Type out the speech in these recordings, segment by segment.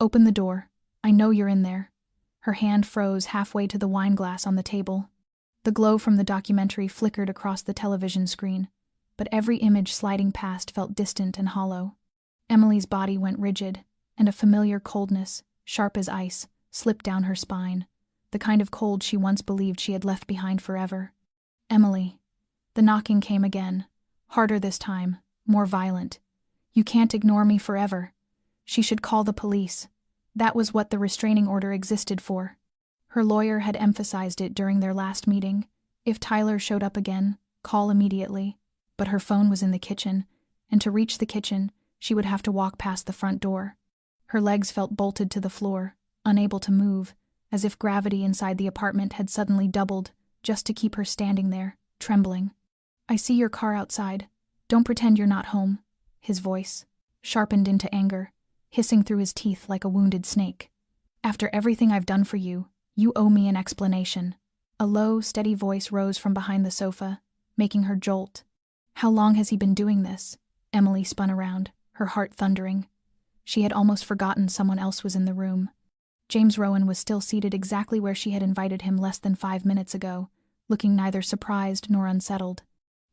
Open the door. I know you're in there. Her hand froze halfway to the wine glass on the table. The glow from the documentary flickered across the television screen, but every image sliding past felt distant and hollow. Emily's body went rigid, and a familiar coldness, sharp as ice, slipped down her spine, the kind of cold she once believed she had left behind forever. Emily. The knocking came again, harder this time, more violent. You can't ignore me forever. She should call the police. That was what the restraining order existed for. Her lawyer had emphasized it during their last meeting. If Tyler showed up again, call immediately. But her phone was in the kitchen, and to reach the kitchen, she would have to walk past the front door. Her legs felt bolted to the floor, unable to move, as if gravity inside the apartment had suddenly doubled, just to keep her standing there, trembling. I see your car outside. Don't pretend you're not home. His voice, sharpened into anger, hissing through his teeth like a wounded snake. After everything I've done for you, you owe me an explanation. A low, steady voice rose from behind the sofa, making her jolt. How long has he been doing this? Emily spun around, her heart thundering. She had almost forgotten someone else was in the room. James Rowan was still seated exactly where she had invited him less than 5 minutes ago, looking neither surprised nor unsettled.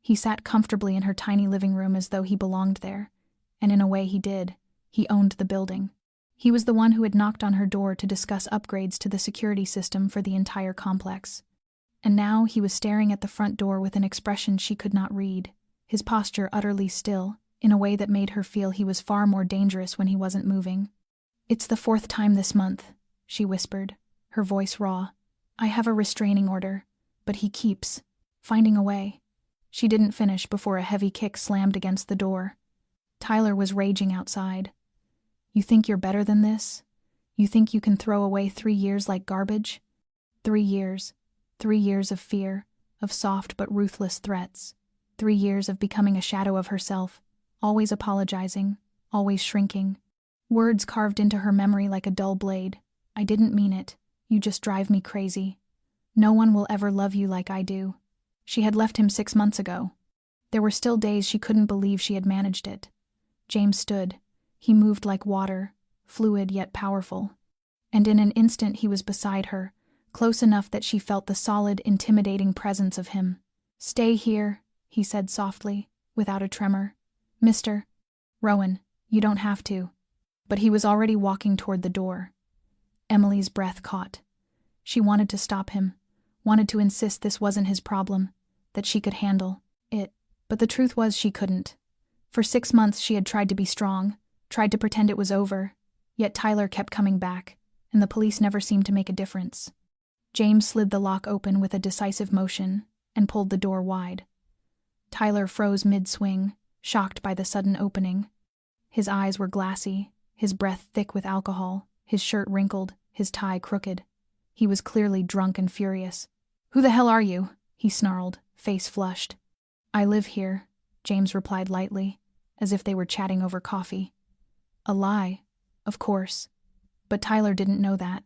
He sat comfortably in her tiny living room as though he belonged there, and in a way he did. He owned the building. He was the one who had knocked on her door to discuss upgrades to the security system for the entire complex. And now he was staring at the front door with an expression she could not read, his posture utterly still, in a way that made her feel he was far more dangerous when he wasn't moving. It's the 4th time this month, she whispered, her voice raw. I have a restraining order, but he keeps finding a way. She didn't finish before a heavy kick slammed against the door. Tyler was raging outside. You think you're better than this? You think you can throw away 3 years like garbage? 3 years. 3 years of fear, of soft but ruthless threats. 3 years of becoming a shadow of herself, always apologizing, always shrinking. Words carved into her memory like a dull blade. I didn't mean it. You just drive me crazy. No one will ever love you like I do. She had left him 6 months ago. There were still days she couldn't believe she had managed it. James stood. He moved like water, fluid yet powerful. And in an instant he was beside her, close enough that she felt the solid, intimidating presence of him. Stay here, he said softly, without a tremor. Mr. Rowan, you don't have to. But he was already walking toward the door. Emily's breath caught. She wanted to stop him, wanted to insist this wasn't his problem, that she could handle it. But the truth was she couldn't. For 6 months she had tried to be strong, tried to pretend it was over, yet Tyler kept coming back, and the police never seemed to make a difference. James slid the lock open with a decisive motion and pulled the door wide. Tyler froze mid-swing, shocked by the sudden opening. His eyes were glassy, his breath thick with alcohol, his shirt wrinkled, his tie crooked. He was clearly drunk and furious. Who the hell are you? He snarled, face flushed. I live here, James replied lightly, as if they were chatting over coffee. A lie, of course. But Tyler didn't know that.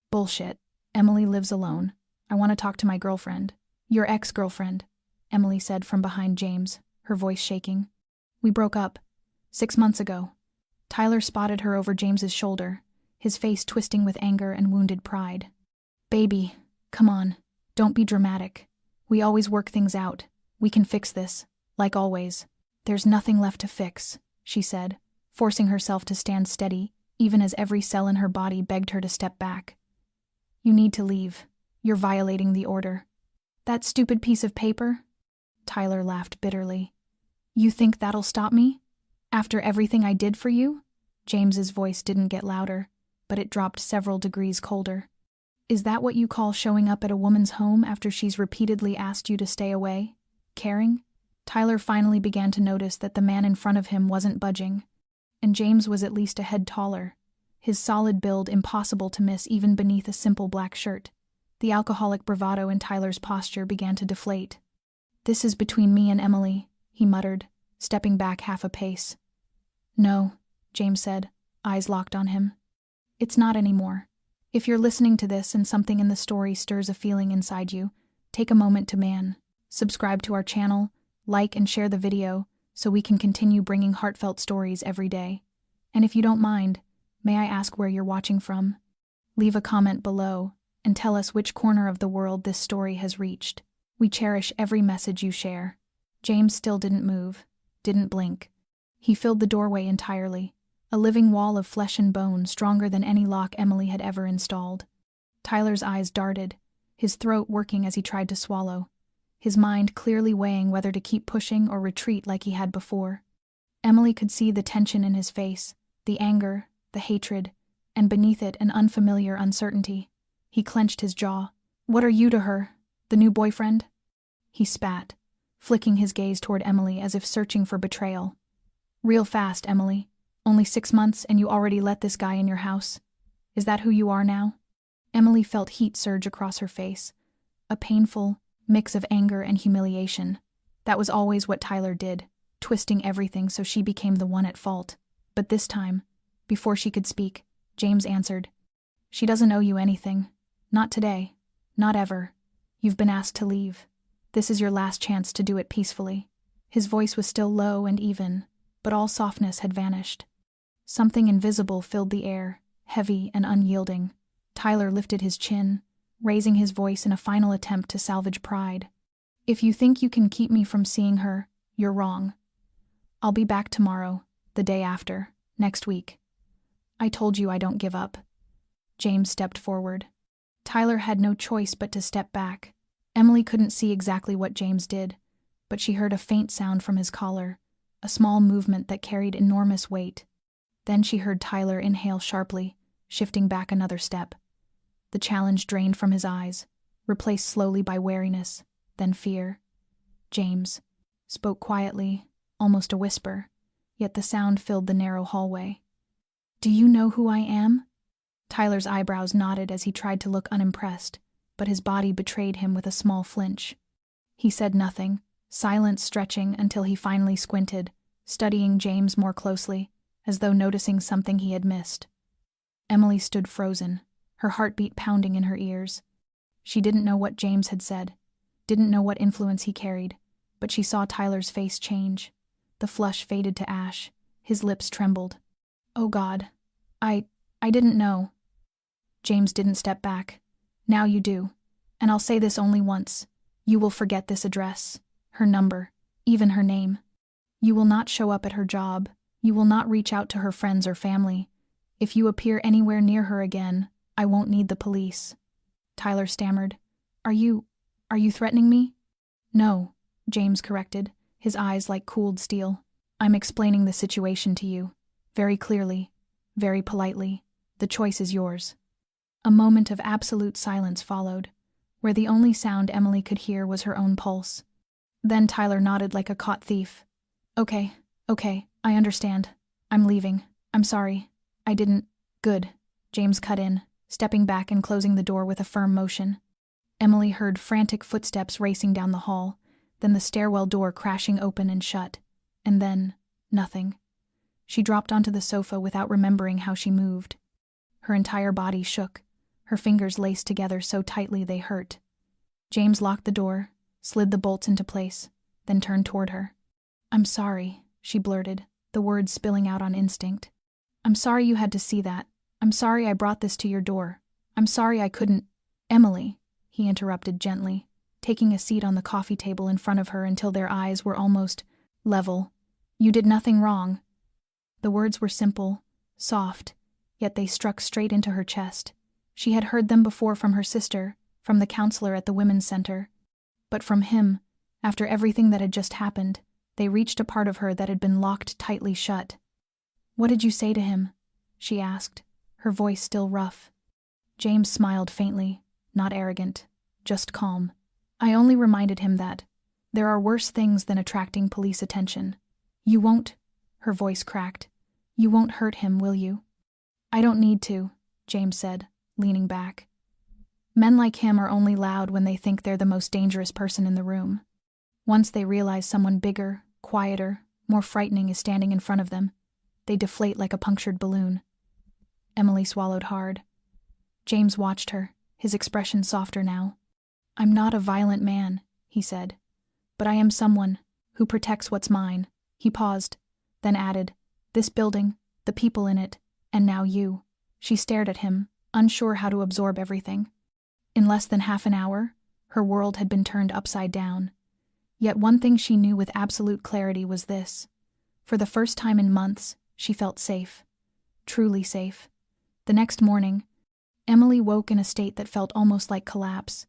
Bullshit. Emily lives alone. I want to talk to my girlfriend. Your ex-girlfriend, Emily said from behind James, her voice shaking. We broke up 6 months ago. Tyler spotted her over James's shoulder, his face twisting with anger and wounded pride. Baby, come on, don't be dramatic. We always work things out. We can fix this, like always. There's nothing left to fix, she said, forcing herself to stand steady, even as every cell in her body begged her to step back. You need to leave. You're violating the order. That stupid piece of paper? Tyler laughed bitterly. You think that'll stop me? After everything I did for you? James's voice didn't get louder, but it dropped several degrees colder. Is that what you call showing up at a woman's home after she's repeatedly asked you to stay away? Caring? Tyler finally began to notice that the man in front of him wasn't budging, and James was at least a head taller, his solid build impossible to miss even beneath a simple black shirt. The alcoholic bravado in Tyler's posture began to deflate. This is between me and Emily, he muttered, stepping back half a pace. No, James said, eyes locked on him. It's not anymore. If you're listening to this and something in the story stirs a feeling inside you, take a moment to subscribe to our channel, like and share the video so we can continue bringing heartfelt stories every day. And if you don't mind, May I ask where you're watching from? Leave a comment below and tell us which corner of the world this story has reached. We cherish every message you share. James still didn't move, didn't blink. He filled the doorway entirely, a living wall of flesh and bone stronger than any lock Emily had ever installed. Tyler's eyes darted, his throat working as he tried to swallow, his mind clearly weighing whether to keep pushing or retreat like he had before. Emily could see the tension in his face, the anger, the hatred, and beneath it an unfamiliar uncertainty. He clenched his jaw. "What are you to her? The new boyfriend?" He spat, flicking his gaze toward Emily as if searching for betrayal. "Real fast, Emily. Only 6 months and you already let this guy in your house. Is that who you are now?" Emily felt heat surge across her face, a painful mix of anger and humiliation. That was always what Tyler did, twisting everything so she became the one at fault. But this time, before she could speak, James answered, "She doesn't owe you anything. Not today. Not ever. You've been asked to leave. This is your last chance to do it peacefully." His voice was still low and even, but all softness had vanished. Something invisible filled the air, heavy and unyielding. Tyler lifted his chin, raising his voice in a final attempt to salvage pride. "If you think you can keep me from seeing her, you're wrong. I'll be back tomorrow, the day after, next week. I told you I don't give up." James stepped forward. Tyler had no choice but to step back. Emily couldn't see exactly what James did, but she heard a faint sound from his collar, a small movement that carried enormous weight. Then she heard Tyler inhale sharply, shifting back another step. The challenge drained from his eyes, replaced slowly by wariness, then fear. James spoke quietly, almost a whisper, yet the sound filled the narrow hallway. "Do you know who I am?" Tyler's eyebrows knotted as he tried to look unimpressed, but his body betrayed him with a small flinch. He said nothing, silence stretching until he finally squinted, studying James more closely, as though noticing something he had missed. Emily stood frozen, her heartbeat pounding in her ears. She didn't know what James had said, didn't know what influence he carried, but she saw Tyler's face change. The flush faded to ash, his lips trembled. "Oh God, I didn't know." James didn't step back. "Now you do. And I'll say this only once. You will forget this address, her number, even her name. You will not show up at her job. You will not reach out to her friends or family. If you appear anywhere near her again, I won't need the police." Tyler stammered. Are you threatening me?" "No," James corrected, his eyes like cooled steel. "I'm explaining the situation to you. Very clearly, very politely. The choice is yours." A moment of absolute silence followed, where the only sound Emily could hear was her own pulse. Then Tyler nodded like a caught thief. Okay, I understand. I'm leaving. I'm sorry. I didn't." "Good," James cut in, stepping back and closing the door with a firm motion. Emily heard frantic footsteps racing down the hall, then the stairwell door crashing open and shut, and then nothing. She dropped onto the sofa without remembering how she moved. Her entire body shook, her fingers laced together so tightly they hurt. James locked the door, slid the bolts into place, then turned toward her. "I'm sorry," she blurted, the words spilling out on instinct. "I'm sorry you had to see that. I'm sorry I brought this to your door. I'm sorry I couldn't—" "Emily," he interrupted gently, taking a seat on the coffee table in front of her until their eyes were almost level. "You did nothing wrong." The words were simple, soft, yet they struck straight into her chest. She had heard them before from her sister, from the counselor at the women's center. But from him, after everything that had just happened, they reached a part of her that had been locked tightly shut. "What did you say to him?" she asked, her voice still rough. James smiled faintly, not arrogant, just calm. "I only reminded him that there are worse things than attracting police attention. You won't," her voice cracked, "you won't hurt him, will you?" "I don't need to," James said, leaning back. Men like him are only loud when they think they're the most dangerous person in the room. Once they realize someone bigger, quieter, more frightening is standing in front of them, they deflate like a punctured balloon. Emily swallowed hard. James watched her, his expression softer now. "I'm not a violent man," he said, "but I am someone who protects what's mine." He paused, then added, "This building, the people in it, And now you. She stared at him, unsure how to absorb everything. In less than half an hour, her world had been turned upside down. Yet one thing she knew with absolute clarity was this. For the first time in months, she felt safe. Truly safe. The next morning, Emily woke in a state that felt almost like collapse.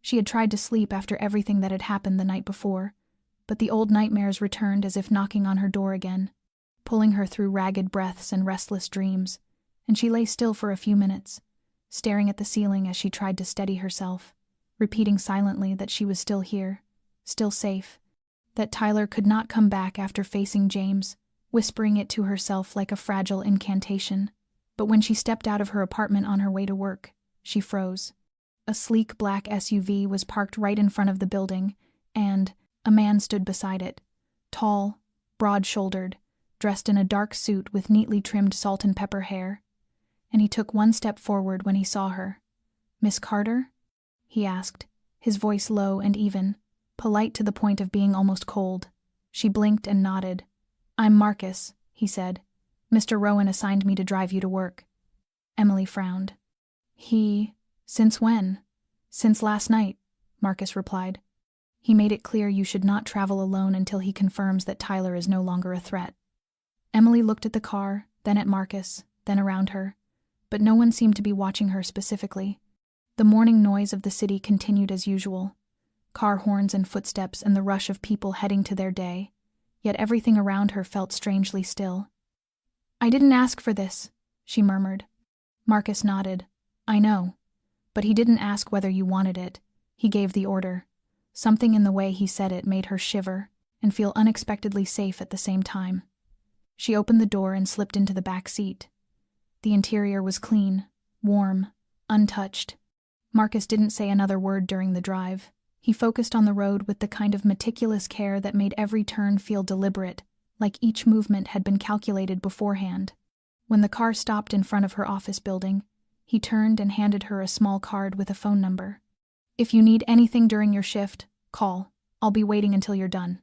She had tried to sleep after everything that had happened the night before, but the old nightmares returned as if knocking on her door again, pulling her through ragged breaths and restless dreams, and she lay still for a few minutes, staring at the ceiling as she tried to steady herself, repeating silently that she was still here, still safe, that Tyler could not come back after facing James, whispering it to herself like a fragile incantation. But when she stepped out of her apartment on her way to work, she froze. A sleek black SUV was parked right in front of the building, and a man stood beside it, tall, broad-shouldered, dressed in a dark suit with neatly trimmed salt and pepper hair. And he took one step forward when he saw her. "Miss Carter?" he asked, his voice low and even, polite to the point of being almost cold. She blinked and nodded. "I'm Marcus," he said. "Mr. Rowan assigned me to drive you to work." Emily frowned. Since when?" "Since last night," Marcus replied. "He made it clear you should not travel alone until he confirms that Tyler is no longer a threat." Emily looked at the car, then at Marcus, then around her, but no one seemed to be watching her specifically. The morning noise of the city continued as usual. Car horns and footsteps and the rush of people heading to their day, yet everything around her felt strangely still. "I didn't ask for this," she murmured. Marcus nodded. "I know. But he didn't ask whether you wanted it. He gave the order." Something in the way he said it made her shiver and feel unexpectedly safe at the same time. She opened the door and slipped into the back seat. The interior was clean, warm, untouched. Marcus didn't say another word during the drive. He focused on the road with the kind of meticulous care that made every turn feel deliberate, like each movement had been calculated beforehand. When the car stopped in front of her office building, he turned and handed her a small card with a phone number. "If you need anything during your shift, call. I'll be waiting until you're done."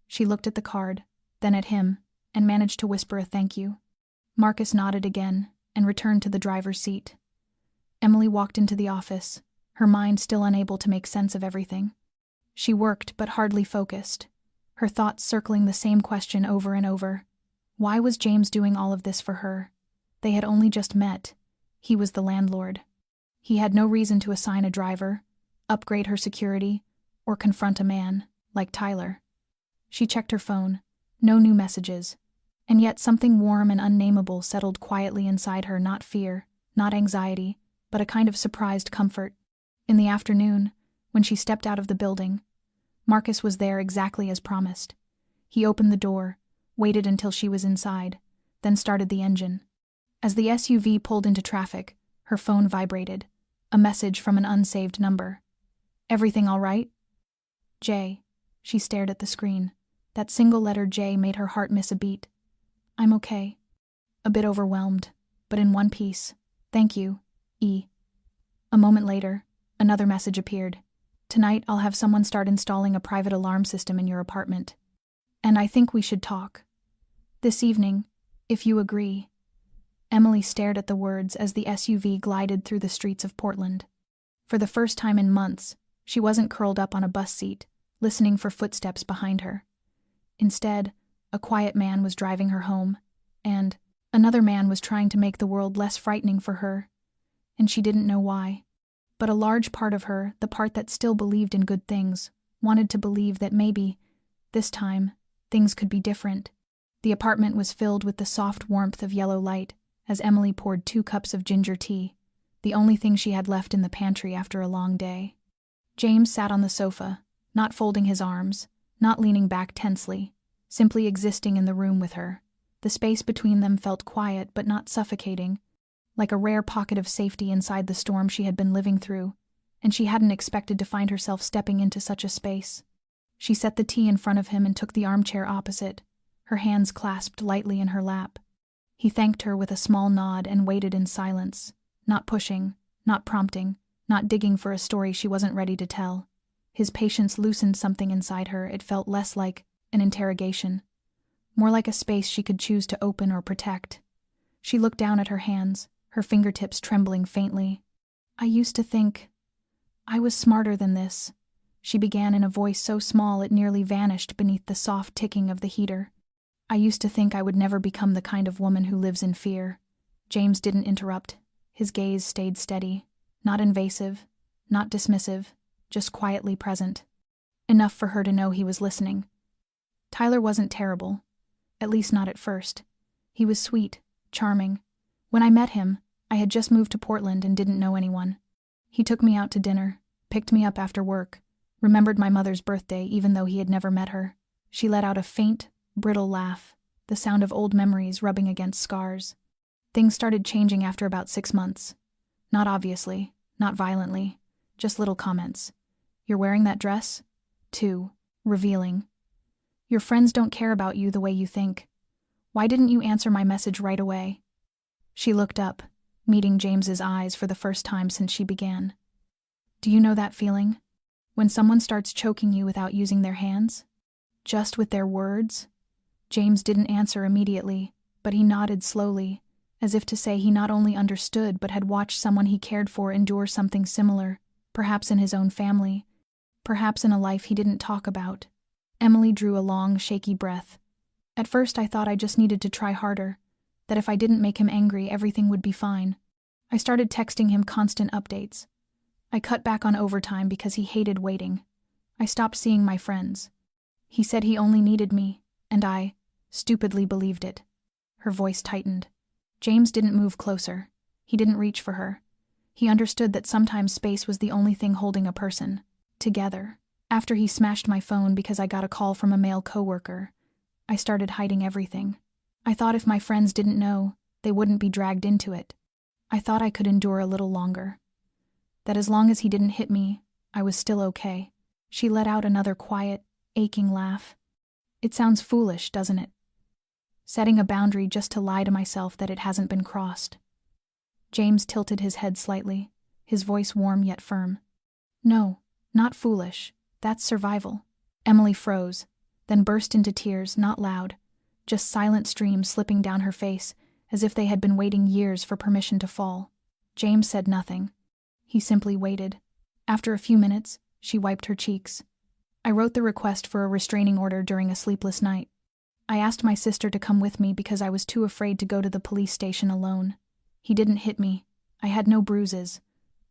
She looked at the card, then at him, and managed to whisper a thank you. Marcus nodded again and returned to the driver's seat. Emily walked into the office, her mind still unable to make sense of everything. She worked but hardly focused, her thoughts circling the same question over and over. Why was James doing all of this for her? They had only just met. He was the landlord. He had no reason to assign a driver, upgrade her security, or confront a man, like Tyler. She checked her phone. No new messages. And yet something warm and unnameable settled quietly inside her, not fear, not anxiety, but a kind of surprised comfort. In the afternoon, when she stepped out of the building, Marcus was there exactly as promised. He opened the door, waited until she was inside, then started the engine. As the SUV pulled into traffic, her phone vibrated, a message from an unsaved number. "Everything all right?" "J." She stared at the screen. That single letter J made her heart miss a beat. "I'm okay. A bit overwhelmed, but in one piece. Thank you, E." A moment later, another message appeared. "Tonight I'll have someone start installing a private alarm system in your apartment. And I think we should talk. This evening, if you agree." Emily stared at the words as the SUV glided through the streets of Portland. For the first time in months, she wasn't curled up on a bus seat, listening for footsteps behind her. Instead, a quiet man was driving her home, and another man was trying to make the world less frightening for her, and she didn't know why. But a large part of her, the part that still believed in good things, wanted to believe that maybe, this time, things could be different. The apartment was filled with the soft warmth of yellow light as Emily poured 2 cups of ginger tea, the only thing she had left in the pantry after a long day. James sat on the sofa, not folding his arms, not leaning back tensely, simply existing in the room with her. The space between them felt quiet but not suffocating, like a rare pocket of safety inside the storm she had been living through, and she hadn't expected to find herself stepping into such a space. She set the tea in front of him and took the armchair opposite, her hands clasped lightly in her lap. He thanked her with a small nod and waited in silence, not pushing, not prompting, not digging for a story she wasn't ready to tell. His patience loosened something inside her. It felt less like an interrogation, more like a space she could choose to open or protect. She looked down at her hands, her fingertips trembling faintly. I used to think I was smarter than this, she began in a voice so small it nearly vanished beneath the soft ticking of the heater. I used to think I would never become the kind of woman who lives in fear. James didn't interrupt. His gaze stayed steady, not invasive, not dismissive, just quietly present. Enough for her to know he was listening. Tyler wasn't terrible, at least not at first. He was sweet, charming. When I met him, I had just moved to Portland and didn't know anyone. He took me out to dinner, picked me up after work, remembered my mother's birthday even though he had never met her. She let out a faint, brittle laugh, the sound of old memories rubbing against scars. Things started changing after about 6 months. Not obviously, not violently, just little comments. You're wearing that dress? Too revealing. Your friends don't care about you the way you think. Why didn't you answer my message right away? She looked up, meeting James's eyes for the first time since she began. Do you know that feeling? When someone starts choking you without using their hands? Just with their words? James didn't answer immediately, but he nodded slowly, as if to say he not only understood but had watched someone he cared for endure something similar, perhaps in his own family, perhaps in a life he didn't talk about. Emily drew a long, shaky breath. At first I thought I just needed to try harder, that if I didn't make him angry everything would be fine. I started texting him constant updates. I cut back on overtime because he hated waiting. I stopped seeing my friends. He said he only needed me, and I stupidly believed it. Her voice tightened. James didn't move closer. He didn't reach for her. He understood that sometimes space was the only thing holding a person together. After he smashed my phone because I got a call from a male coworker, I started hiding everything. I thought if my friends didn't know, they wouldn't be dragged into it. I thought I could endure a little longer. That as long as he didn't hit me, I was still okay. She let out another quiet, aching laugh. It sounds foolish, doesn't it? Setting a boundary just to lie to myself that it hasn't been crossed. James tilted his head slightly, his voice warm yet firm. No, not foolish. That's survival. Emily froze, then burst into tears, not loud, just silent streams slipping down her face, as if they had been waiting years for permission to fall. James said nothing. He simply waited. After a few minutes, she wiped her cheeks. I wrote the request for a restraining order during a sleepless night. I asked my sister to come with me because I was too afraid to go to the police station alone. He didn't hit me. I had no bruises.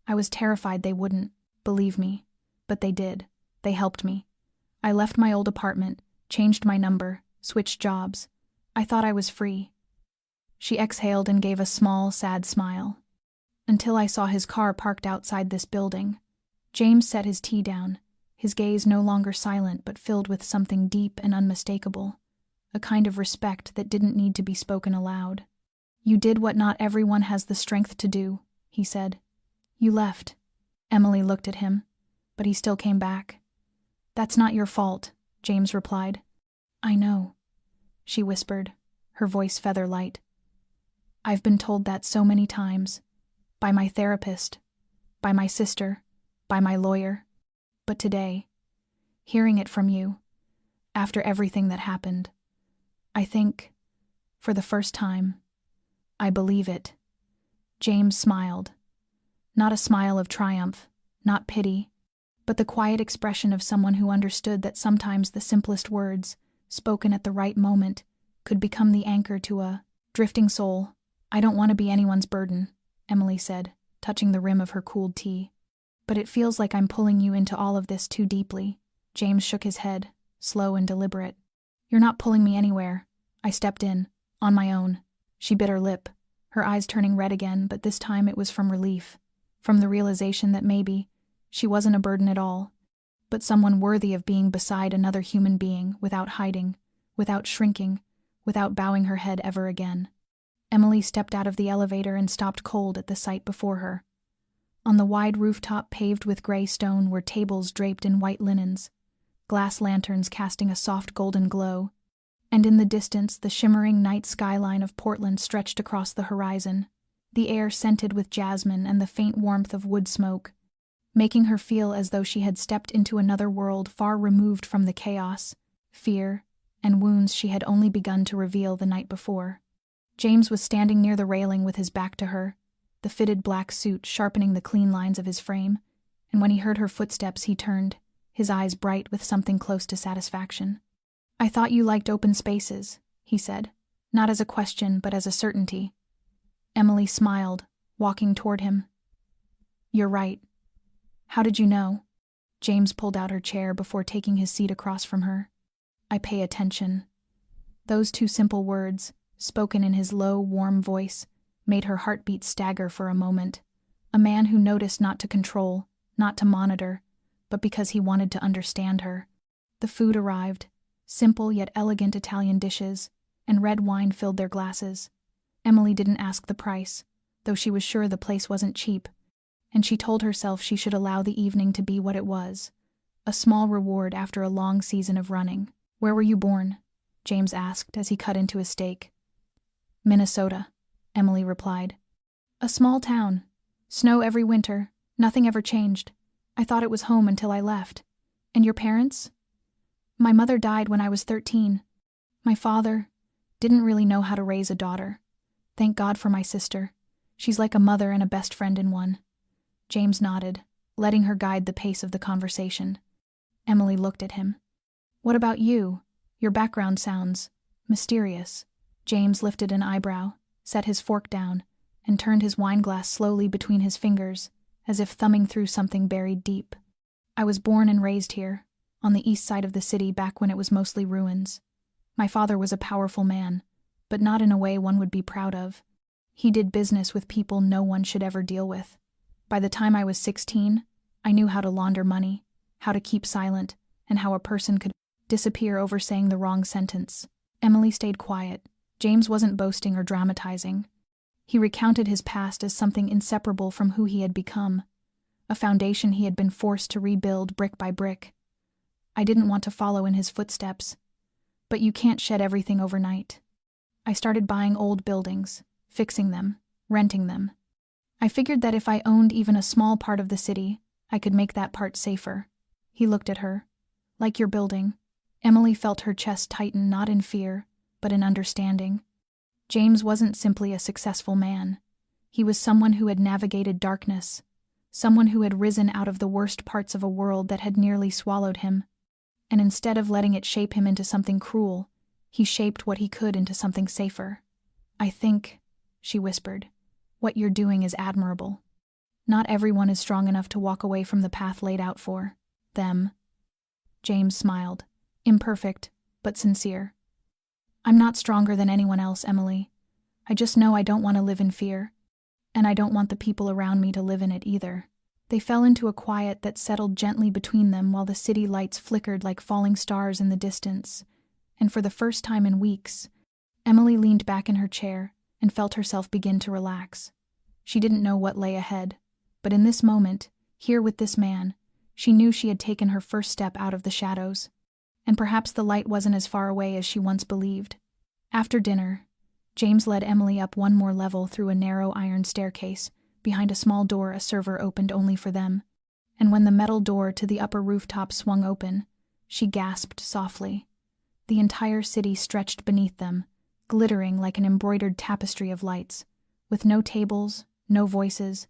I was terrified they wouldn't, believe me. But they did. They helped me. I left my old apartment, changed my number, switched jobs. I thought I was free. She exhaled and gave a small, sad smile. Until I saw his car parked outside this building. James set his tea down, his gaze no longer silent but filled with something deep and unmistakable, a kind of respect that didn't need to be spoken aloud. You did what not everyone has the strength to do, he said. You left. Emily looked at him, but he still came back. That's not your fault, James replied. I know, she whispered, her voice feather light. I've been told that so many times. By my therapist, by my sister, by my lawyer. But today, hearing it from you, after everything that happened, I think, for the first time, I believe it. James smiled. Not a smile of triumph, not pity, but the quiet expression of someone who understood that sometimes the simplest words, spoken at the right moment, could become the anchor to a drifting soul. I don't want to be anyone's burden, Emily said, touching the rim of her cooled tea. But it feels like I'm pulling you into all of this too deeply. James shook his head, slow and deliberate. You're not pulling me anywhere. I stepped in, on my own. She bit her lip, her eyes turning red again, but this time it was from relief, from the realization that maybe she wasn't a burden at all, but someone worthy of being beside another human being without hiding, without shrinking, without bowing her head ever again. Emily stepped out of the elevator and stopped cold at the sight before her. On the wide rooftop paved with gray stone were tables draped in white linens, glass lanterns casting a soft golden glow, and in the distance the shimmering night skyline of Portland stretched across the horizon, the air scented with jasmine and the faint warmth of wood smoke, making her feel as though she had stepped into another world far removed from the chaos, fear, and wounds she had only begun to reveal the night before. James was standing near the railing with his back to her, the fitted black suit sharpening the clean lines of his frame, and when he heard her footsteps he turned, his eyes bright with something close to satisfaction. "I thought you liked open spaces," he said, not as a question but as a certainty. Emily smiled, walking toward him. "You're right. How did you know?" James pulled out her chair before taking his seat across from her. "I pay attention." Those two simple words, spoken in his low, warm voice, made her heartbeat stagger for a moment. A man who noticed not to control, not to monitor, but because he wanted to understand her. The food arrived, simple yet elegant Italian dishes, and red wine filled their glasses. Emily didn't ask the price, though she was sure the place wasn't cheap, and she told herself she should allow the evening to be what it was, a small reward after a long season of running. "Where were you born?" James asked as he cut into his steak. "Minnesota," Emily replied. "A small town. Snow every winter. Nothing ever changed. I thought it was home until I left. And your parents?" "My mother died when I was 13. My father didn't really know how to raise a daughter. Thank God for my sister. She's like a mother and a best friend in one." James nodded, letting her guide the pace of the conversation. Emily looked at him. "What about you? Your background sounds mysterious." James lifted an eyebrow, set his fork down, and turned his wineglass slowly between his fingers, as if thumbing through something buried deep. "I was born and raised here, on the east side of the city back when it was mostly ruins. My father was a powerful man, but not in a way one would be proud of. He did business with people no one should ever deal with. By the time I was 16, I knew how to launder money, how to keep silent, and how a person could disappear over saying the wrong sentence." Emily stayed quiet. James wasn't boasting or dramatizing. He recounted his past as something inseparable from who he had become, a foundation he had been forced to rebuild brick by brick. "I didn't want to follow in his footsteps. But you can't shed everything overnight. I started buying old buildings, fixing them, renting them. I figured that if I owned even a small part of the city, I could make that part safer." He looked at her. "Like your building." Emily felt her chest tighten, not in fear, but in understanding. James wasn't simply a successful man. He was someone who had navigated darkness, someone who had risen out of the worst parts of a world that had nearly swallowed him. And instead of letting it shape him into something cruel, he shaped what he could into something safer. "I think," she whispered, "what you're doing is admirable. Not everyone is strong enough to walk away from the path laid out for them." James smiled, imperfect, but sincere. "I'm not stronger than anyone else, Emily. I just know I don't want to live in fear, and I don't want the people around me to live in it either." They fell into a quiet that settled gently between them while the city lights flickered like falling stars in the distance, and for the first time in weeks, Emily leaned back in her chair and felt herself begin to relax. She didn't know what lay ahead, but in this moment, here with this man, she knew she had taken her first step out of the shadows, and perhaps the light wasn't as far away as she once believed. After dinner, James led Emily up one more level through a narrow iron staircase. Behind a small door a server opened only for them, and when the metal door to the upper rooftop swung open, she gasped softly. The entire city stretched beneath them, glittering like an embroidered tapestry of lights, with no tables, no voices,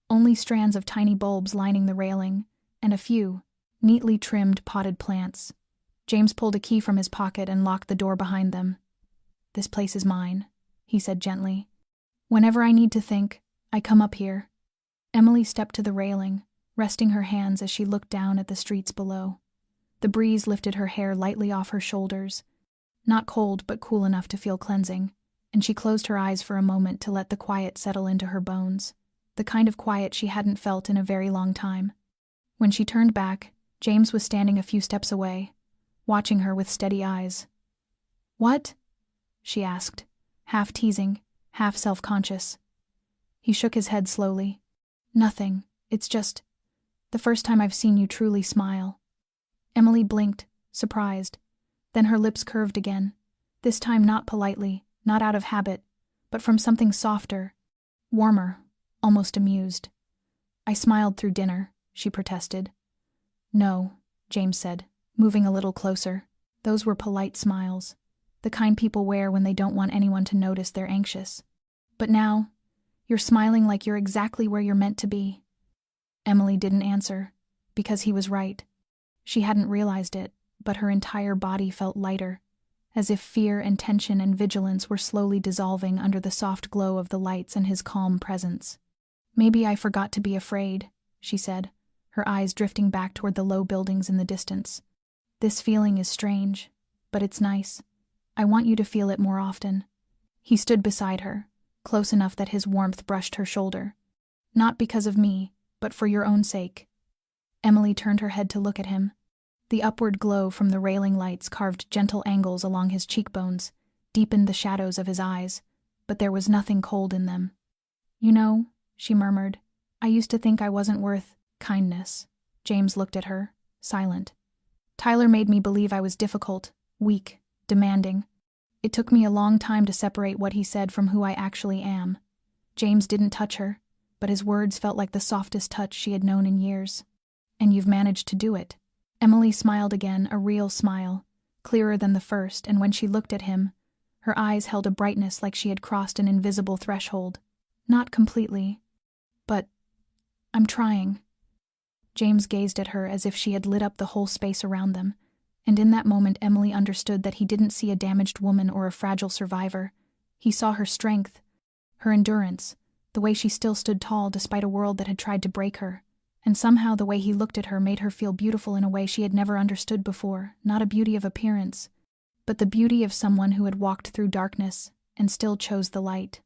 only strands of tiny bulbs lining the railing, and a few, neatly trimmed potted plants. James pulled a key from his pocket and locked the door behind them. "This place is mine," he said gently. "Whenever I need to think, I come up here." Emily stepped to the railing, resting her hands as she looked down at the streets below. The breeze lifted her hair lightly off her shoulders, not cold but cool enough to feel cleansing, and she closed her eyes for a moment to let the quiet settle into her bones, the kind of quiet she hadn't felt in a very long time. When she turned back, James was standing a few steps away, watching her with steady eyes. "What?" she asked, half teasing, half self-conscious. He shook his head slowly. "Nothing. It's just the first time I've seen you truly smile." Emily blinked, surprised. Then her lips curved again, this time not politely, not out of habit, but from something softer, warmer, almost amused. "I smiled through dinner," she protested. "No," James said, moving a little closer. "Those were polite smiles. the kind people wear when they don't want anyone to notice they're anxious. But now, you're smiling like you're exactly where you're meant to be. Emily didn't answer, because he was right. She hadn't realized it, but her entire body felt lighter, as if fear and tension and vigilance were slowly dissolving under the soft glow of the lights and his calm presence. "Maybe I forgot to be afraid," she said, her eyes drifting back toward the low buildings in the distance. "This feeling is strange, but it's nice. I want you to feel it more often." He stood beside her, close enough that his warmth brushed her shoulder. "Not because of me, but for your own sake." Emily turned her head to look at him. The upward glow from the railing lights carved gentle angles along his cheekbones, deepened the shadows of his eyes, but there was nothing cold in them. "You know," she murmured, "I used to think I wasn't worth kindness." James looked at her, silent. "Tyler made me believe I was difficult, weak, demanding. It took me a long time to separate what he said from who I actually am." James didn't touch her, but his words felt like the softest touch she had known in years. "And you've managed to do it." Emily smiled again, a real smile, clearer than the first, and when she looked at him, her eyes held a brightness like she had crossed an invisible threshold. "Not completely, but I'm trying." James gazed at her as if she had lit up the whole space around them, and in that moment Emily understood that he didn't see a damaged woman or a fragile survivor. He saw her strength, her endurance, the way she still stood tall despite a world that had tried to break her. And somehow the way he looked at her made her feel beautiful in a way she had never understood before, not a beauty of appearance, but the beauty of someone who had walked through darkness and still chose the light.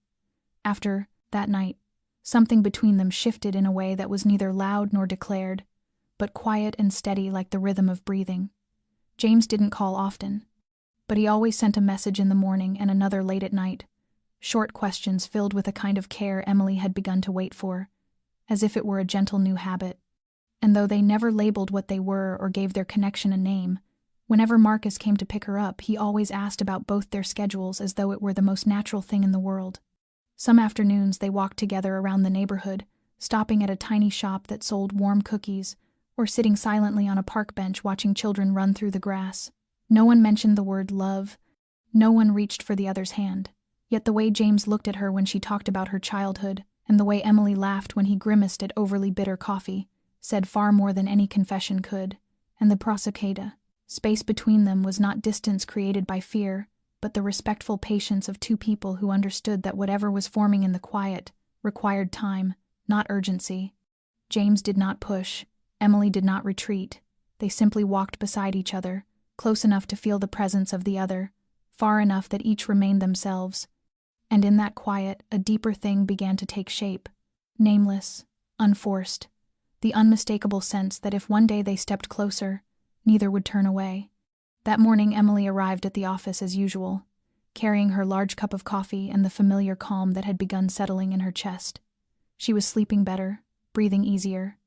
After that night, something between them shifted in a way that was neither loud nor declared, but quiet and steady like the rhythm of breathing. James didn't call often, but he always sent a message in the morning and another late at night, short questions filled with a kind of care Emily had begun to wait for, as if it were a gentle new habit. And though they never labeled what they were or gave their connection a name, whenever Marcus came to pick her up, he always asked about both their schedules as though it were the most natural thing in the world. Some afternoons they walked together around the neighborhood, stopping at a tiny shop that sold warm cookies, or sitting silently on a park bench watching children run through the grass. No one mentioned the word love. No one reached for the other's hand. Yet the way James looked at her when she talked about her childhood, and the way Emily laughed when he grimaced at overly bitter coffee, said far more than any confession could. And the prosecada. Space between them was not distance created by fear, but the respectful patience of two people who understood that whatever was forming in the quiet required time, not urgency. James did not push. Emily did not retreat. They simply walked beside each other, close enough to feel the presence of the other, far enough that each remained themselves. And in that quiet, a deeper thing began to take shape, nameless, unforced, the unmistakable sense that if one day they stepped closer, neither would turn away. That morning Emily arrived at the office as usual, carrying her large cup of coffee and the familiar calm that had begun settling in her chest. She was sleeping better, breathing easier,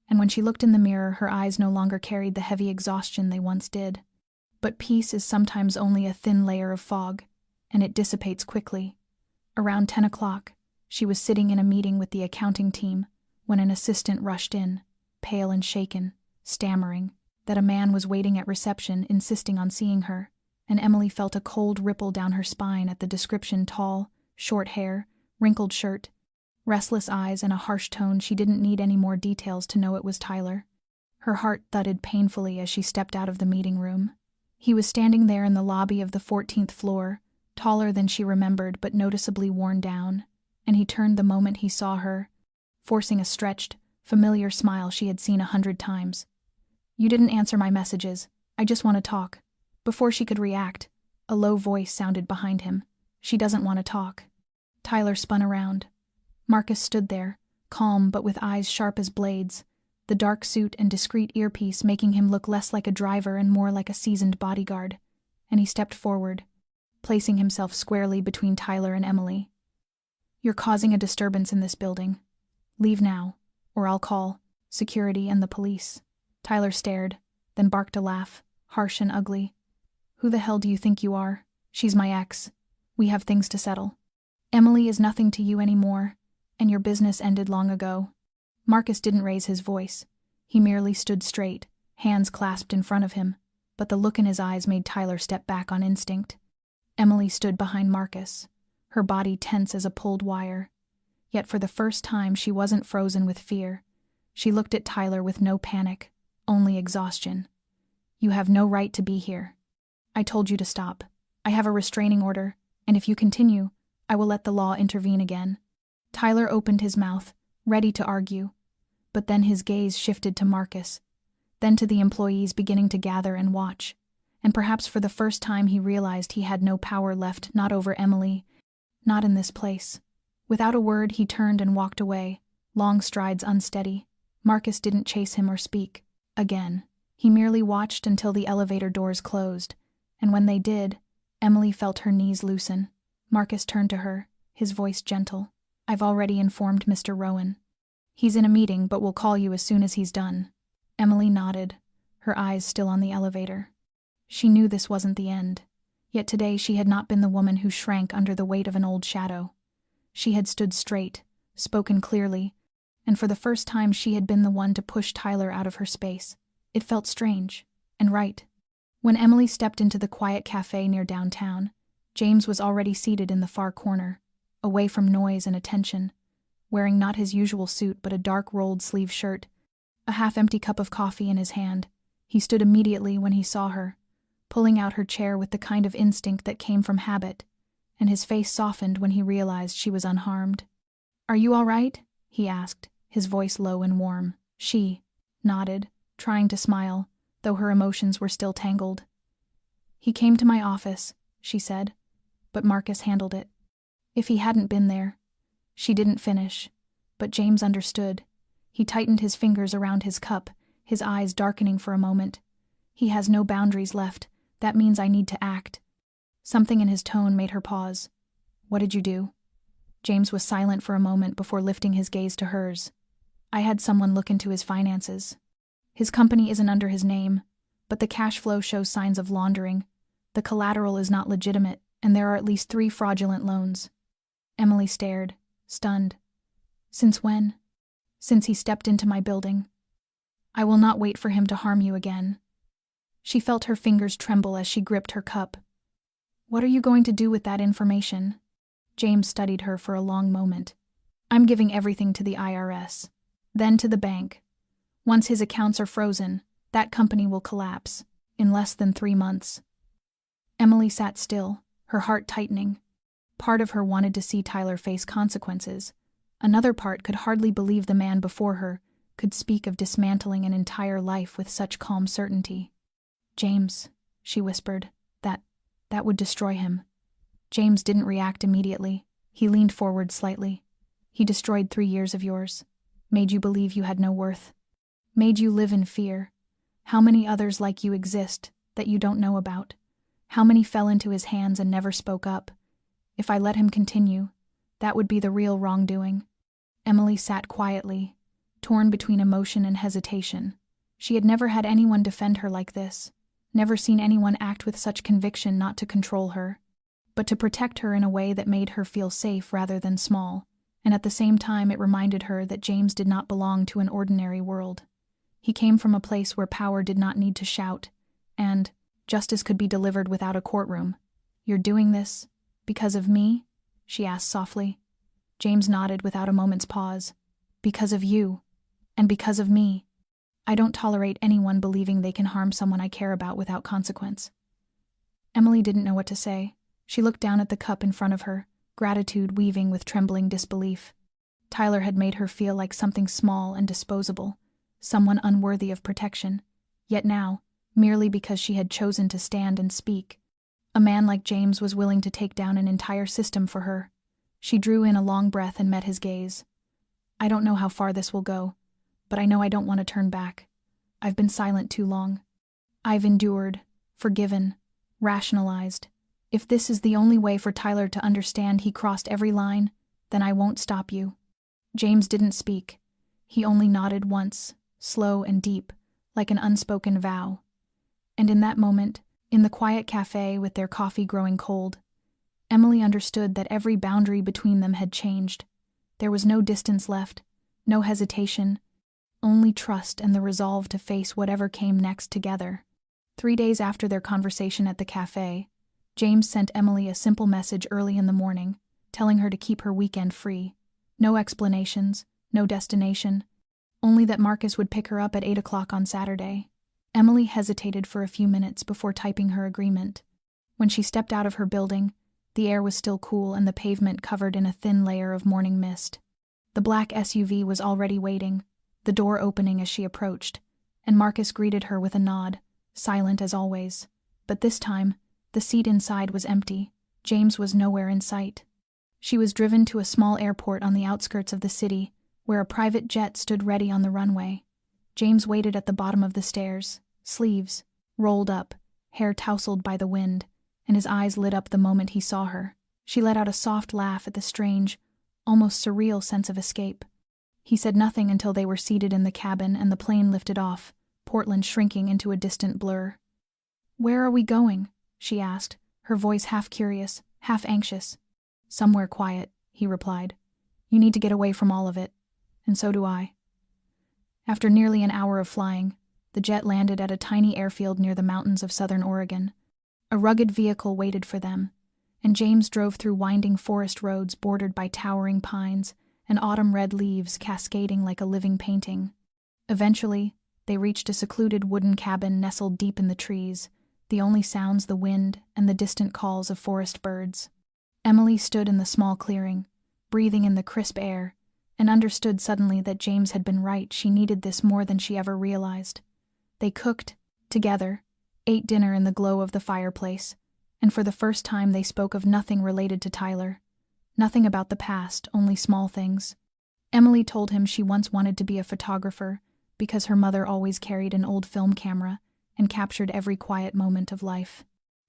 and when she looked in the mirror, her eyes no longer carried the heavy exhaustion they once did. But peace is sometimes only a thin layer of fog, and it dissipates quickly. Around 10 o'clock, she was sitting in a meeting with the accounting team when an assistant rushed in, pale and shaken, stammering that a man was waiting at reception insisting on seeing her, and Emily felt a cold ripple down her spine at the description: tall, short hair, wrinkled shirt, restless eyes, and a harsh tone. She didn't need any more details to know it was Tyler. Her heart thudded painfully as she stepped out of the meeting room. He was standing there in the lobby of the 14th floor, taller than she remembered but noticeably worn down, and he turned the moment he saw her, forcing a stretched, familiar smile she had seen 100 times. "You didn't answer my messages. I just want to talk." Before she could react, a low voice sounded behind him. "She doesn't want to talk." Tyler spun around. Marcus stood there, calm but with eyes sharp as blades, the dark suit and discreet earpiece making him look less like a driver and more like a seasoned bodyguard, and he stepped forward, placing himself squarely between Tyler and Emily. "You're causing a disturbance in this building. Leave now, or I'll call security and the police." Tyler stared, then barked a laugh, harsh and ugly. "Who the hell do you think you are? She's my ex. We have things to settle. Emily is nothing to you anymore, and your business ended long ago." Marcus didn't raise his voice. He merely stood straight, hands clasped in front of him, but the look in his eyes made Tyler step back on instinct. Emily stood behind Marcus, her body tense as a pulled wire. Yet for the first time she wasn't frozen with fear. She looked at Tyler with no panic, only exhaustion. "You have no right to be here. I told you to stop. I have a restraining order, and if you continue, I will let the law intervene again." Tyler opened his mouth, ready to argue. But then his gaze shifted to Marcus, then to the employees beginning to gather and watch. And perhaps for the first time he realized he had no power left, not over Emily, not in this place. Without a word he turned and walked away, long strides unsteady. Marcus didn't chase him or speak. Again. He merely watched until the elevator doors closed, and when they did, Emily felt her knees loosen. Marcus turned to her, his voice gentle. "I've already informed Mr. Rowan. He's in a meeting, but will call you as soon as he's done." Emily nodded, her eyes still on the elevator. She knew this wasn't the end, yet today she had not been the woman who shrank under the weight of an old shadow. She had stood straight, spoken clearly, and for the first time she had been the one to push Tyler out of her space. It felt strange, and right. When Emily stepped into the quiet cafe near downtown, James was already seated in the far corner, away from noise and attention, wearing not his usual suit but a dark rolled-sleeve shirt, a half-empty cup of coffee in his hand. He stood immediately when he saw her, pulling out her chair with the kind of instinct that came from habit, and his face softened when he realized she was unharmed. "Are you all right?" he asked, his voice low and warm. She nodded, trying to smile, though her emotions were still tangled. "He came to my office," she said, but Marcus handled it. If he hadn't been there. She didn't finish, but James understood. He tightened his fingers around his cup, his eyes darkening for a moment. "He has no boundaries left. That means I need to act." Something in his tone made her pause. "What did you do?" James was silent for a moment before lifting his gaze to hers. "I had someone look into his finances. His company isn't under his name, but the cash flow shows signs of laundering. The collateral is not legitimate, and there are at least 3 fraudulent loans." Emily stared, stunned. "Since when?" "Since he stepped into my building. I will not wait for him to harm you again." She felt her fingers tremble as she gripped her cup. "What are you going to do with that information?" James studied her for a long moment. "I'm giving everything to the IRS, then to the bank. Once his accounts are frozen, that company will collapse, in less than 3 months." Emily sat still, her heart tightening. Part of her wanted to see Tyler face consequences. Another part could hardly believe the man before her could speak of dismantling an entire life with such calm certainty. "James," she whispered, that would destroy him." James didn't react immediately. He leaned forward slightly. "He destroyed 3 years of yours. Made you believe you had no worth. Made you live in fear. How many others like you exist that you don't know about? How many fell into his hands and never spoke up? If I let him continue, that would be the real wrongdoing." Emily sat quietly, torn between emotion and hesitation. She had never had anyone defend her like this, never seen anyone act with such conviction not to control her, but to protect her in a way that made her feel safe rather than small, and at the same time it reminded her that James did not belong to an ordinary world. He came from a place where power did not need to shout, and justice could be delivered without a courtroom. "You're doing this because of me?" she asked softly. James nodded without a moment's pause. "Because of you, and because of me. I don't tolerate anyone believing they can harm someone I care about without consequence." Emily didn't know what to say. She looked down at the cup in front of her, gratitude weaving with trembling disbelief. Tyler had made her feel like something small and disposable, someone unworthy of protection. Yet now, merely because she had chosen to stand and speak, a man like James was willing to take down an entire system for her. She drew in a long breath and met his gaze. "I don't know how far this will go, but I know I don't want to turn back. I've been silent too long. I've endured, forgiven, rationalized. If this is the only way for Tyler to understand he crossed every line, then I won't stop you." James didn't speak. He only nodded once, slow and deep, like an unspoken vow. And in that moment, in the quiet cafe with their coffee growing cold, Emily understood that every boundary between them had changed. There was no distance left, no hesitation, only trust and the resolve to face whatever came next together. 3 days after their conversation at the cafe, James sent Emily a simple message early in the morning, telling her to keep her weekend free. No explanations, no destination, only that Marcus would pick her up at 8 o'clock on Saturday. Emily hesitated for a few minutes before typing her agreement. When she stepped out of her building, the air was still cool and the pavement covered in a thin layer of morning mist. The black SUV was already waiting, the door opening as she approached, and Marcus greeted her with a nod, silent as always. But this time, the seat inside was empty. James was nowhere in sight. She was driven to a small airport on the outskirts of the city, where a private jet stood ready on the runway. James waited at the bottom of the stairs, sleeves rolled up, hair tousled by the wind, and his eyes lit up the moment he saw her. She let out a soft laugh at the strange, almost surreal sense of escape. He said nothing until they were seated in the cabin and the plane lifted off, Portland shrinking into a distant blur. "Where are we going?" she asked, her voice half curious, half anxious. "Somewhere quiet," he replied. "You need to get away from all of it, and so do I." After nearly an hour of flying, the jet landed at a tiny airfield near the mountains of southern Oregon. A rugged vehicle waited for them, and James drove through winding forest roads bordered by towering pines and autumn-red leaves cascading like a living painting. Eventually, they reached a secluded wooden cabin nestled deep in the trees, the only sounds the wind and the distant calls of forest birds. Emily stood in the small clearing, breathing in the crisp air, and understood suddenly that James had been right. She needed this more than she ever realized. They cooked, together, ate dinner in the glow of the fireplace, and for the first time they spoke of nothing related to Tyler. Nothing about the past, only small things. Emily told him she once wanted to be a photographer because her mother always carried an old film camera and captured every quiet moment of life.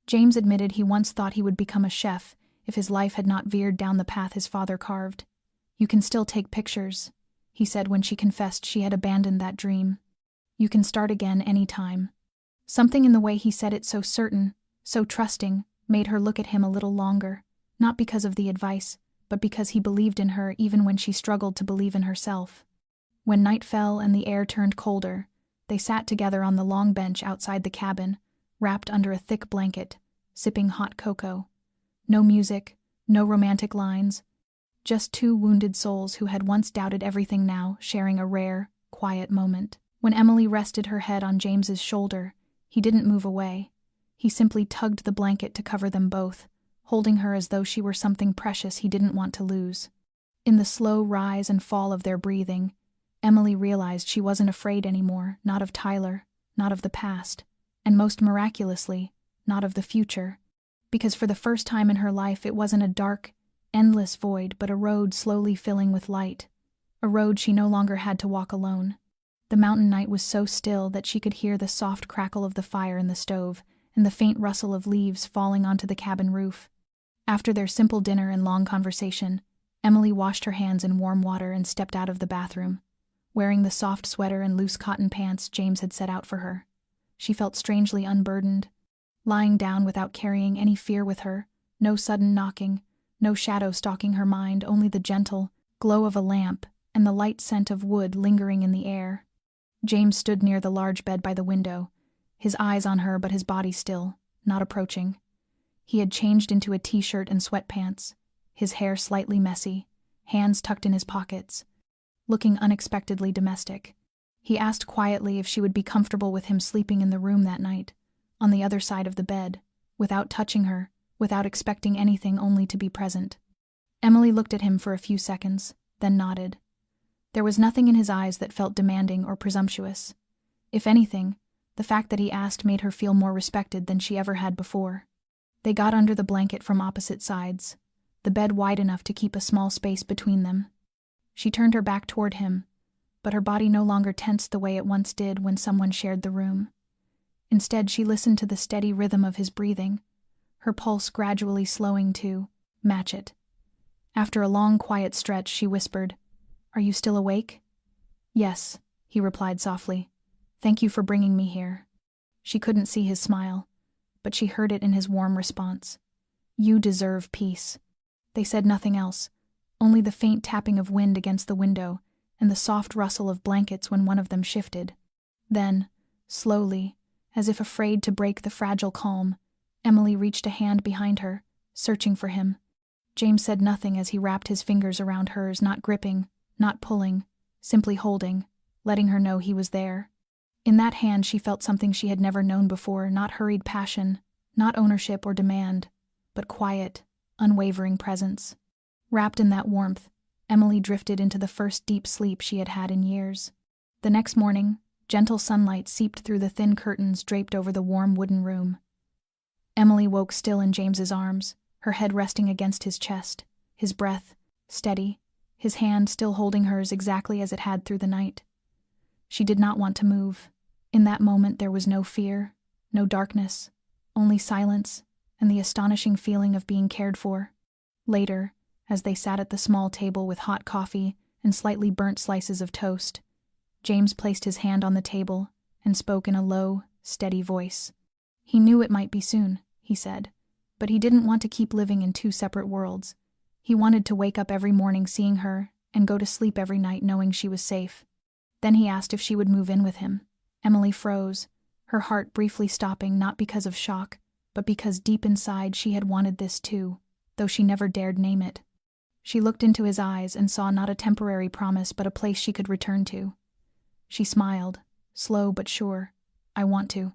James admitted he once thought he would become a chef if his life had not veered down the path his father carved. "You can still take pictures," he said when she confessed she had abandoned that dream. "You can start again any time." Something in the way he said it, so certain, so trusting, made her look at him a little longer, not because of the advice, but because he believed in her even when she struggled to believe in herself. When night fell and the air turned colder, they sat together on the long bench outside the cabin, wrapped under a thick blanket, sipping hot cocoa. No music, no romantic lines, just two wounded souls who had once doubted everything now, sharing a rare, quiet moment. When Emily rested her head on James's shoulder, he didn't move away. He simply tugged the blanket to cover them both, holding her as though she were something precious he didn't want to lose. In the slow rise and fall of their breathing, Emily realized she wasn't afraid anymore, not of Tyler, not of the past, and most miraculously, not of the future. Because for the first time in her life it wasn't a dark, endless void but a road slowly filling with light. A road she no longer had to walk alone. The mountain night was so still that she could hear the soft crackle of the fire in the stove and the faint rustle of leaves falling onto the cabin roof. After their simple dinner and long conversation, Emily washed her hands in warm water and stepped out of the bathroom, wearing the soft sweater and loose cotton pants James had set out for her. She felt strangely unburdened, lying down without carrying any fear with her, no sudden knocking, no shadow stalking her mind, only the gentle glow of a lamp and the light scent of wood lingering in the air. James stood near the large bed by the window, his eyes on her but his body still, not approaching. He had changed into a t-shirt and sweatpants, his hair slightly messy, hands tucked in his pockets, looking unexpectedly domestic. He asked quietly if she would be comfortable with him sleeping in the room that night, on the other side of the bed, without touching her, without expecting anything, only to be present. Emily looked at him for a few seconds, then nodded. There was nothing in his eyes that felt demanding or presumptuous. If anything, the fact that he asked made her feel more respected than she ever had before. They got under the blanket from opposite sides, the bed wide enough to keep a small space between them. She turned her back toward him, but her body no longer tensed the way it once did when someone shared the room. Instead, she listened to the steady rhythm of his breathing, her pulse gradually slowing to match it. After a long, quiet stretch, she whispered, "Are you still awake?" "Yes," he replied softly. "Thank you for bringing me here." She couldn't see his smile, but she heard it in his warm response. "You deserve peace." They said nothing else, only the faint tapping of wind against the window and the soft rustle of blankets when one of them shifted. Then, slowly, as if afraid to break the fragile calm, Emily reached a hand behind her, searching for him. James said nothing as he wrapped his fingers around hers, not gripping, not pulling, simply holding, letting her know he was there. In that hand she felt something she had never known before, not hurried passion, not ownership or demand, but quiet, unwavering presence. Wrapped in that warmth, Emily drifted into the first deep sleep she had had in years. The next morning, gentle sunlight seeped through the thin curtains draped over the warm wooden room. Emily woke still in James's arms, her head resting against his chest, his breath steady, his hand still holding hers exactly as it had through the night. She did not want to move. In that moment there was no fear, no darkness, only silence and the astonishing feeling of being cared for. Later, as they sat at the small table with hot coffee and slightly burnt slices of toast, James placed his hand on the table and spoke in a low, steady voice. He knew it might be soon, he said, but he didn't want to keep living in two separate worlds. He wanted to wake up every morning seeing her and go to sleep every night knowing she was safe. Then he asked if she would move in with him. Emily froze, her heart briefly stopping, not because of shock, but because deep inside she had wanted this too, though she never dared name it. She looked into his eyes and saw not a temporary promise but a place she could return to. She smiled, slow but sure. I want to.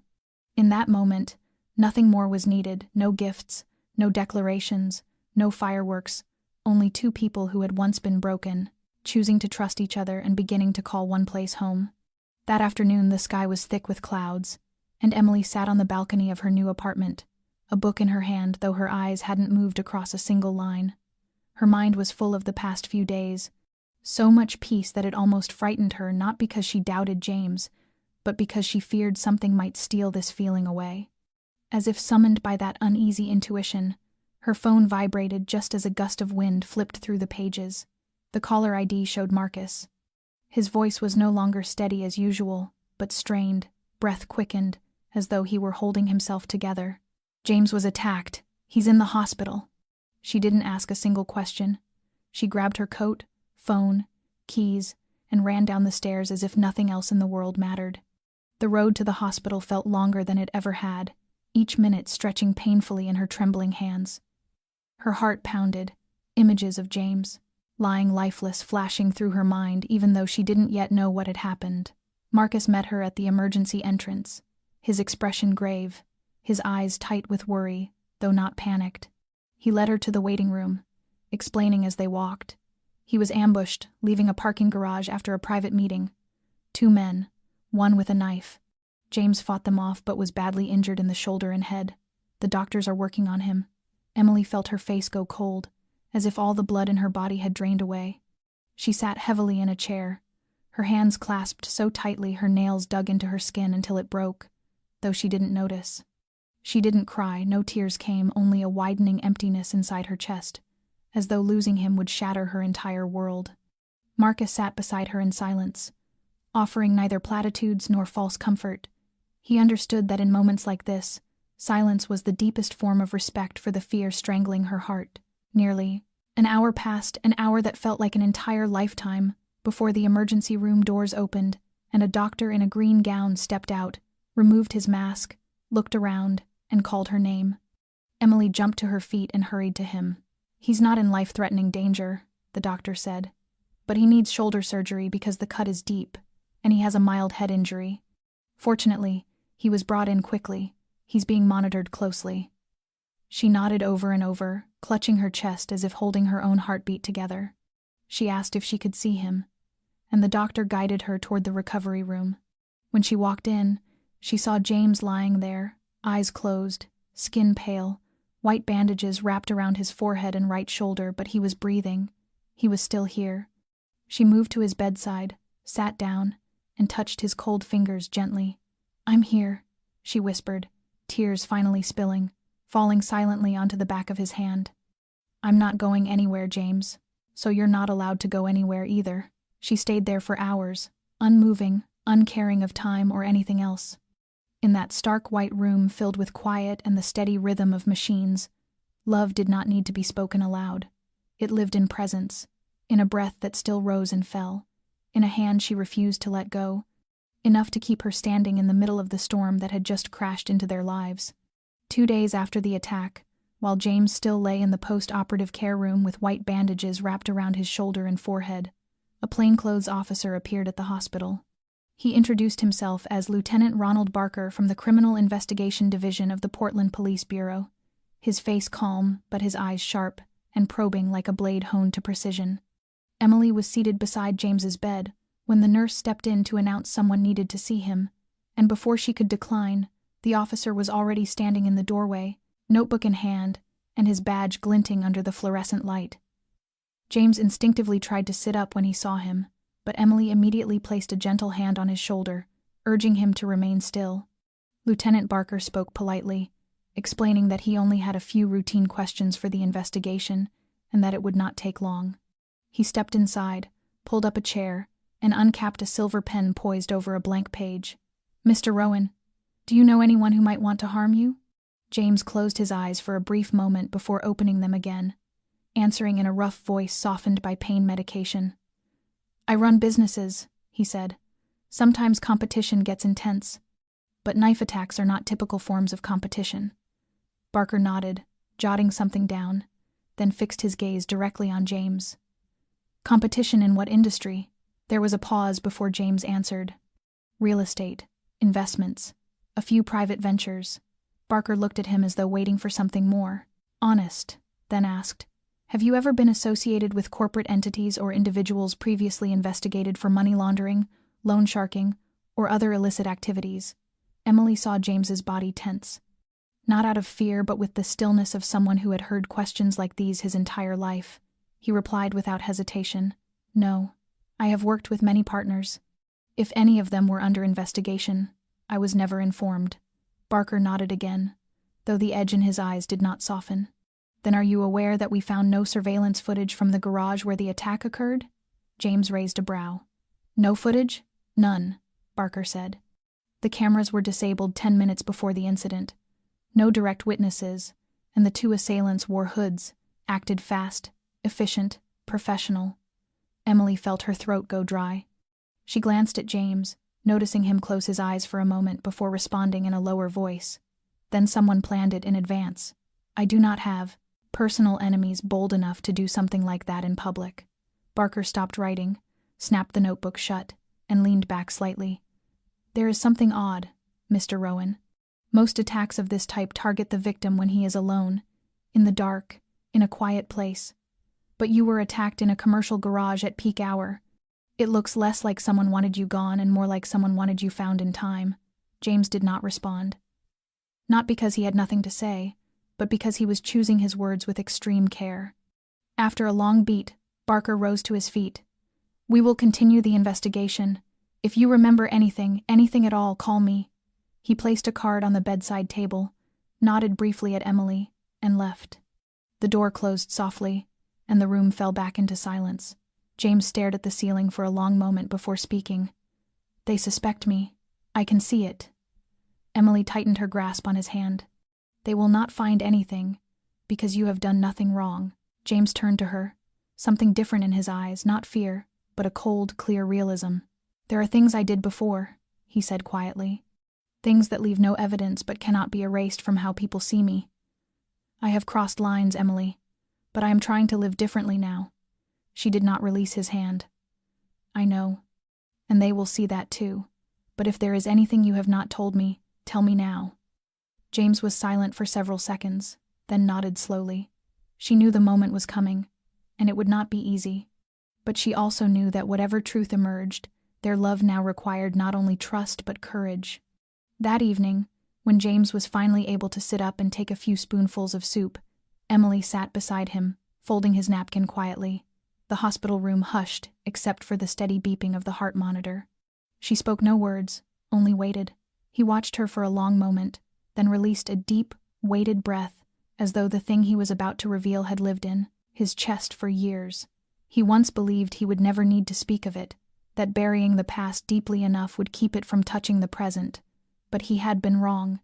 In that moment, nothing more was needed, no gifts, no declarations, no fireworks, only two people who had once been broken, choosing to trust each other and beginning to call one place home. That afternoon the sky was thick with clouds, and Emily sat on the balcony of her new apartment, a book in her hand though her eyes hadn't moved across a single line. Her mind was full of the past few days, so much peace that it almost frightened her, not because she doubted James, but because she feared something might steal this feeling away. As if summoned by that uneasy intuition, her phone vibrated just as a gust of wind flipped through the pages. The caller ID showed Marcus. His voice was no longer steady as usual, but strained, breath quickened, as though he were holding himself together. James was attacked. He's in the hospital. She didn't ask a single question. She grabbed her coat, phone, keys, and ran down the stairs as if nothing else in the world mattered. The road to the hospital felt longer than it ever had, each minute stretching painfully in her trembling hands. Her heart pounded, images of James, lying lifeless, flashing through her mind even though she didn't yet know what had happened. Marcus met her at the emergency entrance, his expression grave, his eyes tight with worry, though not panicked. He led her to the waiting room, explaining as they walked. He was ambushed, leaving a parking garage after a private meeting. Two men, one with a knife. James fought them off but was badly injured in the shoulder and head. The doctors are working on him. Emily felt her face go cold, as if all the blood in her body had drained away. She sat heavily in a chair, her hands clasped so tightly her nails dug into her skin until it broke, though she didn't notice. She didn't cry, no tears came, only a widening emptiness inside her chest, as though losing him would shatter her entire world. Marcus sat beside her in silence, offering neither platitudes nor false comfort. He understood that in moments like this, silence was the deepest form of respect for the fear strangling her heart. Nearly an hour passed, an hour that felt like an entire lifetime, before the emergency room doors opened, and a doctor in a green gown stepped out, removed his mask, looked around, and called her name. Emily jumped to her feet and hurried to him. He's not in life-threatening danger, the doctor said, but he needs shoulder surgery because the cut is deep, and he has a mild head injury. Fortunately, he was brought in quickly. He's being monitored closely. She nodded over and over, clutching her chest as if holding her own heartbeat together. She asked if she could see him, and the doctor guided her toward the recovery room. When she walked in, she saw James lying there, eyes closed, skin pale, white bandages wrapped around his forehead and right shoulder, but he was breathing. He was still here. She moved to his bedside, sat down, and touched his cold fingers gently. "I'm here," she whispered, tears finally spilling, falling silently onto the back of his hand. "I'm not going anywhere, James, so you're not allowed to go anywhere either." She stayed there for hours, unmoving, uncaring of time or anything else. In that stark white room filled with quiet and the steady rhythm of machines, love did not need to be spoken aloud. It lived in presence, in a breath that still rose and fell, in a hand she refused to let go, enough to keep her standing in the middle of the storm that had just crashed into their lives. 2 days after the attack, while James still lay in the post-operative care room with white bandages wrapped around his shoulder and forehead, a plainclothes officer appeared at the hospital. He introduced himself as Lieutenant Ronald Barker from the Criminal Investigation Division of the Portland Police Bureau, his face calm but his eyes sharp and probing like a blade honed to precision. Emily was seated beside James's bed when the nurse stepped in to announce someone needed to see him, and before she could decline, the officer was already standing in the doorway, notebook in hand, and his badge glinting under the fluorescent light. James instinctively tried to sit up when he saw him, but Emily immediately placed a gentle hand on his shoulder, urging him to remain still. Lieutenant Barker spoke politely, explaining that he only had a few routine questions for the investigation and that it would not take long. He stepped inside, pulled up a chair, and uncapped a silver pen poised over a blank page. "Mr. Rowan, do you know anyone who might want to harm you?" James closed his eyes for a brief moment before opening them again, answering in a rough voice softened by pain medication. "I run businesses," he said. "Sometimes competition gets intense, but knife attacks are not typical forms of competition." Barker nodded, jotting something down, then fixed his gaze directly on James. "Competition in what industry?" There was a pause before James answered. "Real estate, investments, a few private ventures." Barker looked at him as though waiting for something more. "Honest," then asked, "Have you ever been associated with corporate entities or individuals previously investigated for money laundering, loan sharking, or other illicit activities?" Emily saw James's body tense. Not out of fear, but with the stillness of someone who had heard questions like these his entire life, he replied without hesitation, "No, I have worked with many partners. If any of them were under investigation, I was never informed." Barker nodded again, though the edge in his eyes did not soften. "Then are you aware that we found no surveillance footage from the garage where the attack occurred?" James raised a brow. "No footage?" "None," Barker said. "The cameras were disabled 10 minutes before the incident. No direct witnesses, and the two assailants wore hoods, acted fast, efficient, professional." Emily felt her throat go dry. She glanced at James, noticing him close his eyes for a moment before responding in a lower voice. "Then someone planned it in advance. I do not have personal enemies bold enough to do something like that in public." Barker stopped writing, snapped the notebook shut, and leaned back slightly. "There is something odd, Mr. Rowan. Most attacks of this type target the victim when he is alone, in the dark, in a quiet place. But you were attacked in a commercial garage at peak hour. It looks less like someone wanted you gone and more like someone wanted you found in time." James did not respond. Not because he had nothing to say, but because he was choosing his words with extreme care. After a long beat, Barker rose to his feet. "We will continue the investigation. If you remember anything at all, call me." He placed a card on the bedside table, nodded briefly at Emily, and left. The door closed softly, and the room fell back into silence. James stared at the ceiling for a long moment before speaking. "They suspect me. I can see it." Emily tightened her grasp on his hand. "They will not find anything, because you have done nothing wrong." James turned to her, something different in his eyes, not fear, but a cold, clear realism. "There are things I did before," he said quietly. "Things that leave no evidence but cannot be erased from how people see me. I have crossed lines, Emily, but I am trying to live differently now." She did not release his hand. "I know, and they will see that too. But if there is anything you have not told me, tell me now." James was silent for several seconds, then nodded slowly. She knew the moment was coming, and it would not be easy. But she also knew that whatever truth emerged, their love now required not only trust but courage. That evening, when James was finally able to sit up and take a few spoonfuls of soup, Emily sat beside him, folding his napkin quietly. The hospital room hushed, except for the steady beeping of the heart monitor. She spoke no words, only waited. He watched her for a long moment, then released a deep, weighted breath, as though the thing he was about to reveal had lived in his chest for years. He once believed he would never need to speak of it, that burying the past deeply enough would keep it from touching the present. But he had been wrong.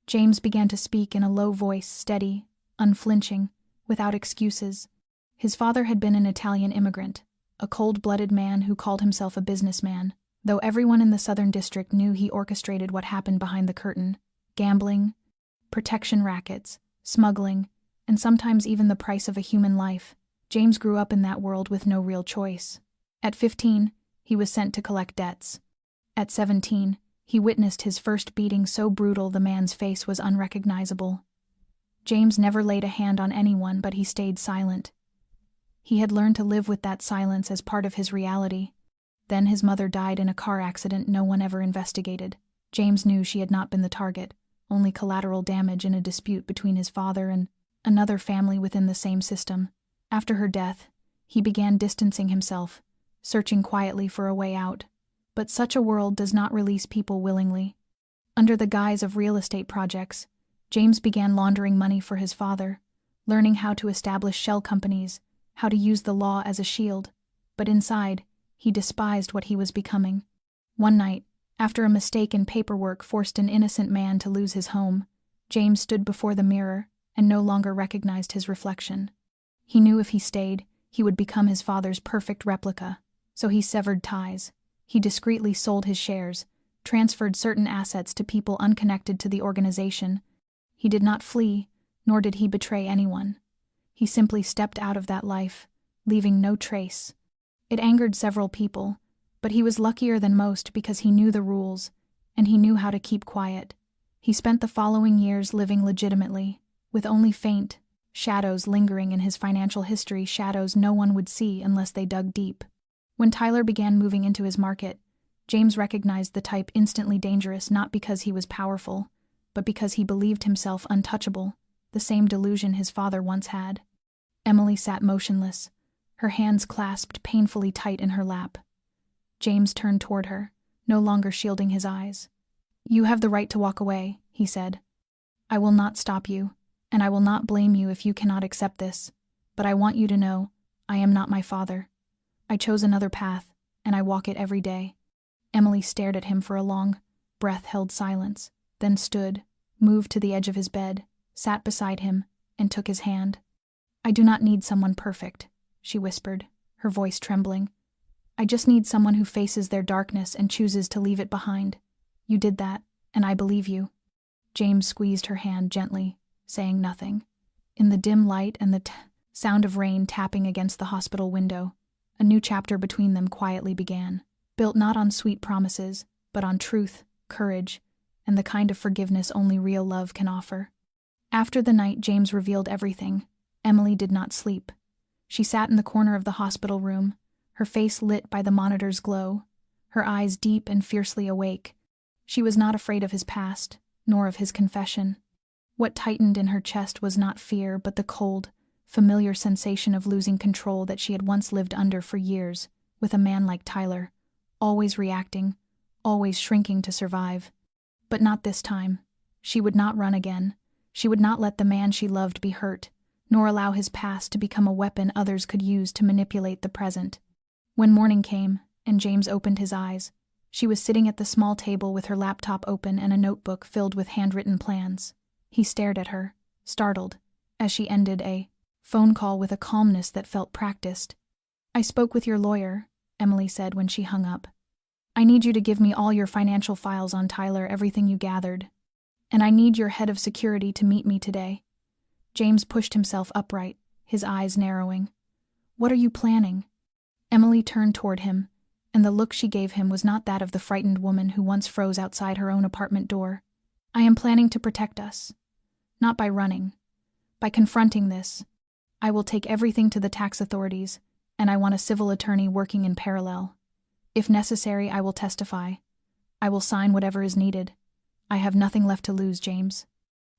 James began to speak in a low voice, steady, unflinching, without excuses. His father had been an Italian immigrant, a cold-blooded man who called himself a businessman, though everyone in the Southern District knew he orchestrated what happened behind the curtain: gambling, protection rackets, smuggling, and sometimes even the price of a human life. James grew up in that world with no real choice. At 15, he was sent to collect debts. At 17, he witnessed his first beating so brutal the man's face was unrecognizable. James never laid a hand on anyone, but he stayed silent. He had learned to live with that silence as part of his reality. Then his mother died in a car accident no one ever investigated. James knew she had not been the target, only collateral damage in a dispute between his father and another family within the same system. After her death, he began distancing himself, searching quietly for a way out. But such a world does not release people willingly. Under the guise of real estate projects, James began laundering money for his father, learning how to establish shell companies, how to use the law as a shield. But inside, he despised what he was becoming. One night, after a mistake in paperwork forced an innocent man to lose his home, James stood before the mirror and no longer recognized his reflection. He knew if he stayed, he would become his father's perfect replica, so he severed ties. He discreetly sold his shares, transferred certain assets to people unconnected to the organization. He did not flee, nor did he betray anyone. He simply stepped out of that life, leaving no trace. It angered several people, but he was luckier than most because he knew the rules, and he knew how to keep quiet. He spent the following years living legitimately, with only faint shadows lingering in his financial history, shadows no one would see unless they dug deep. When Tyler began moving into his market, James recognized the type instantly dangerous not because he was powerful, but because he believed himself untouchable, the same delusion his father once had. Emily sat motionless, her hands clasped painfully tight in her lap. James turned toward her, no longer shielding his eyes. "You have the right to walk away," he said. "I will not stop you, and I will not blame you if you cannot accept this, but I want you to know, I am not my father. I chose another path, and I walk it every day." Emily stared at him for a long, breath-held silence, then stood, moved to the edge of his bed, sat beside him, and took his hand. "I do not need someone perfect," she whispered, her voice trembling. "I just need someone who faces their darkness and chooses to leave it behind. You did that, and I believe you." James squeezed her hand gently, saying nothing. In the dim light and the sound of rain tapping against the hospital window, a new chapter between them quietly began, built not on sweet promises, but on truth, courage, and the kind of forgiveness only real love can offer. After the night James revealed everything, Emily did not sleep. She sat in the corner of the hospital room, her face lit by the monitor's glow, her eyes deep and fiercely awake. She was not afraid of his past, nor of his confession. What tightened in her chest was not fear, but the cold, familiar sensation of losing control that she had once lived under for years, with a man like Tyler, always reacting, always shrinking to survive. But not this time. She would not run again. She would not let the man she loved be hurt, nor allow his past to become a weapon others could use to manipulate the present. When morning came, and James opened his eyes, she was sitting at the small table with her laptop open and a notebook filled with handwritten plans. He stared at her, startled, as she ended a phone call with a calmness that felt practiced. "I spoke with your lawyer," Emily said when she hung up. "I need you to give me all your financial files on Tyler, everything you gathered. And I need your head of security to meet me today." James pushed himself upright, his eyes narrowing. "What are you planning?" Emily turned toward him, and the look she gave him was not that of the frightened woman who once froze outside her own apartment door. "I am planning to protect us. Not by running. By confronting this. I will take everything to the tax authorities, and I want a civil attorney working in parallel. If necessary, I will testify. I will sign whatever is needed. I have nothing left to lose, James.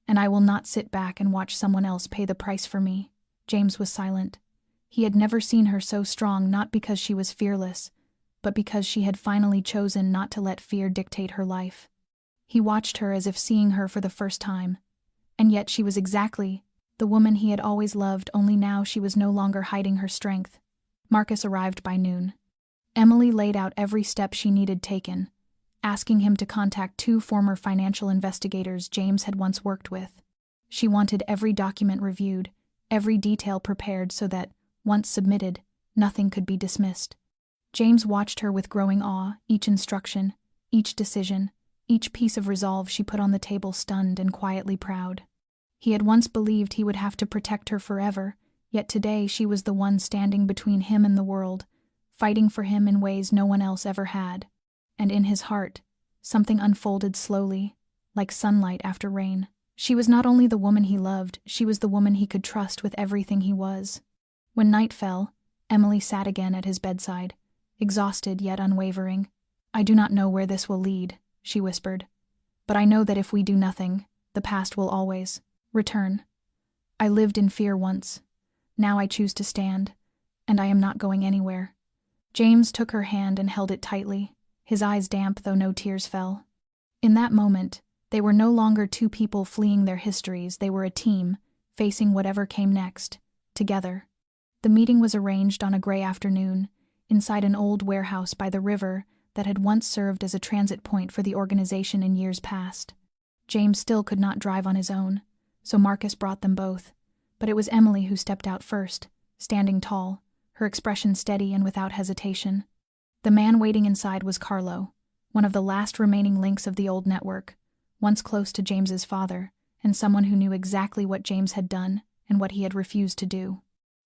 And I will not sit back and watch someone else pay the price for me." James was silent. He had never seen her so strong, not because she was fearless, but because she had finally chosen not to let fear dictate her life. He watched her as if seeing her for the first time, and yet she was exactly the woman he had always loved, only now she was no longer hiding her strength. Marcus arrived by noon. Emily laid out every step she needed taken, asking him to contact 2 former financial investigators James had once worked with. She wanted every document reviewed, every detail prepared so that, once submitted, nothing could be dismissed. James watched her with growing awe, each instruction, each decision, Each piece of resolve she put on the table stunned and quietly proud. He had once believed he would have to protect her forever, yet today she was the one standing between him and the world, fighting for him in ways no one else ever had. And in his heart, something unfolded slowly, like sunlight after rain. She was not only the woman he loved, she was the woman he could trust with everything he was. When night fell, Emily sat again at his bedside, exhausted yet unwavering. "I do not know where this will lead," she whispered. "But I know that if we do nothing, the past will always return. I lived in fear once. Now I choose to stand, and I am not going anywhere." James took her hand and held it tightly, his eyes damp though no tears fell. In that moment, they were no longer two people fleeing their histories, they were a team, facing whatever came next, together. The meeting was arranged on a gray afternoon, inside an old warehouse by the river that had once served as a transit point for the organization in years past. James still could not drive on his own, so Marcus brought them both, but it was Emily who stepped out first, standing tall, her expression steady and without hesitation. The man waiting inside was Carlo, one of the last remaining links of the old network, once close to James's father, and someone who knew exactly what James had done and what he had refused to do.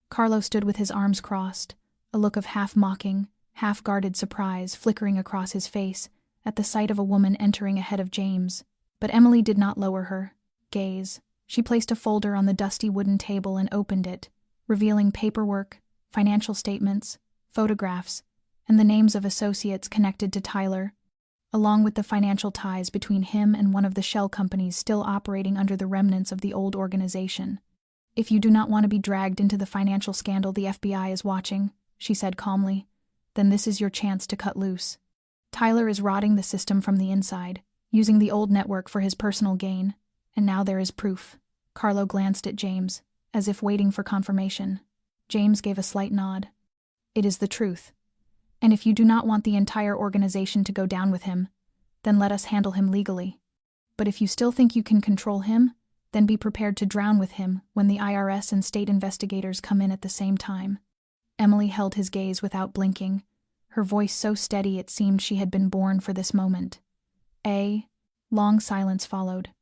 Carlo stood with his arms crossed, a look of half-mocking, half-guarded surprise flickering across his face at the sight of a woman entering ahead of James. But Emily did not lower her gaze. She placed a folder on the dusty wooden table and opened it, revealing paperwork, financial statements, photographs, and the names of associates connected to Tyler, along with the financial ties between him and one of the shell companies still operating under the remnants of the old organization. "If you do not want to be dragged into the financial scandal the FBI is watching," she said calmly, "then this is your chance to cut loose. Tyler is rotting the system from the inside, using the old network for his personal gain, and now there is proof." Carlo glanced at James, as if waiting for confirmation. James gave a slight nod. "It is the truth. And if you do not want the entire organization to go down with him, then let us handle him legally. But if you still think you can control him, then be prepared to drown with him when the IRS and state investigators come in at the same time." Emily held his gaze without blinking, her voice so steady it seemed she had been born for this moment. A long silence followed.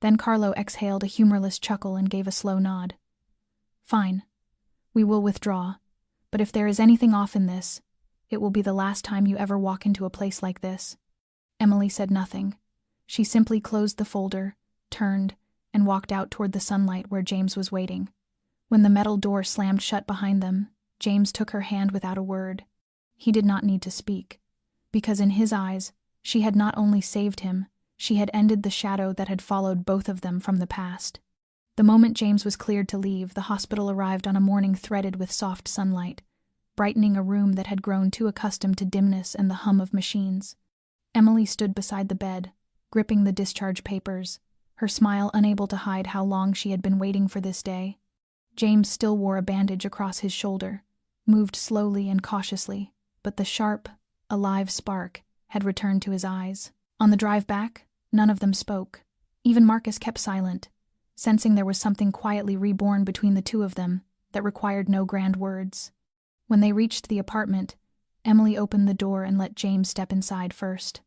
Then Carlo exhaled a humorless chuckle and gave a slow nod. "Fine. We will withdraw. But if there is anything off in this, it will be the last time you ever walk into a place like this." Emily said nothing. She simply closed the folder, turned, and walked out toward the sunlight where James was waiting. When the metal door slammed shut behind them, James took her hand without a word. He did not need to speak, because in his eyes, she had not only saved him, she had ended the shadow that had followed both of them from the past. The moment James was cleared to leave, the hospital arrived on a morning threaded with soft sunlight, brightening a room that had grown too accustomed to dimness and the hum of machines. Emily stood beside the bed, gripping the discharge papers, her smile unable to hide how long she had been waiting for this day. James still wore a bandage across his shoulder, moved slowly and cautiously, but the sharp, alive spark had returned to his eyes. On the drive back, none of them spoke. Even Marcus kept silent, sensing there was something quietly reborn between the two of them that required no grand words. When they reached the apartment, Emily opened the door and let James step inside first.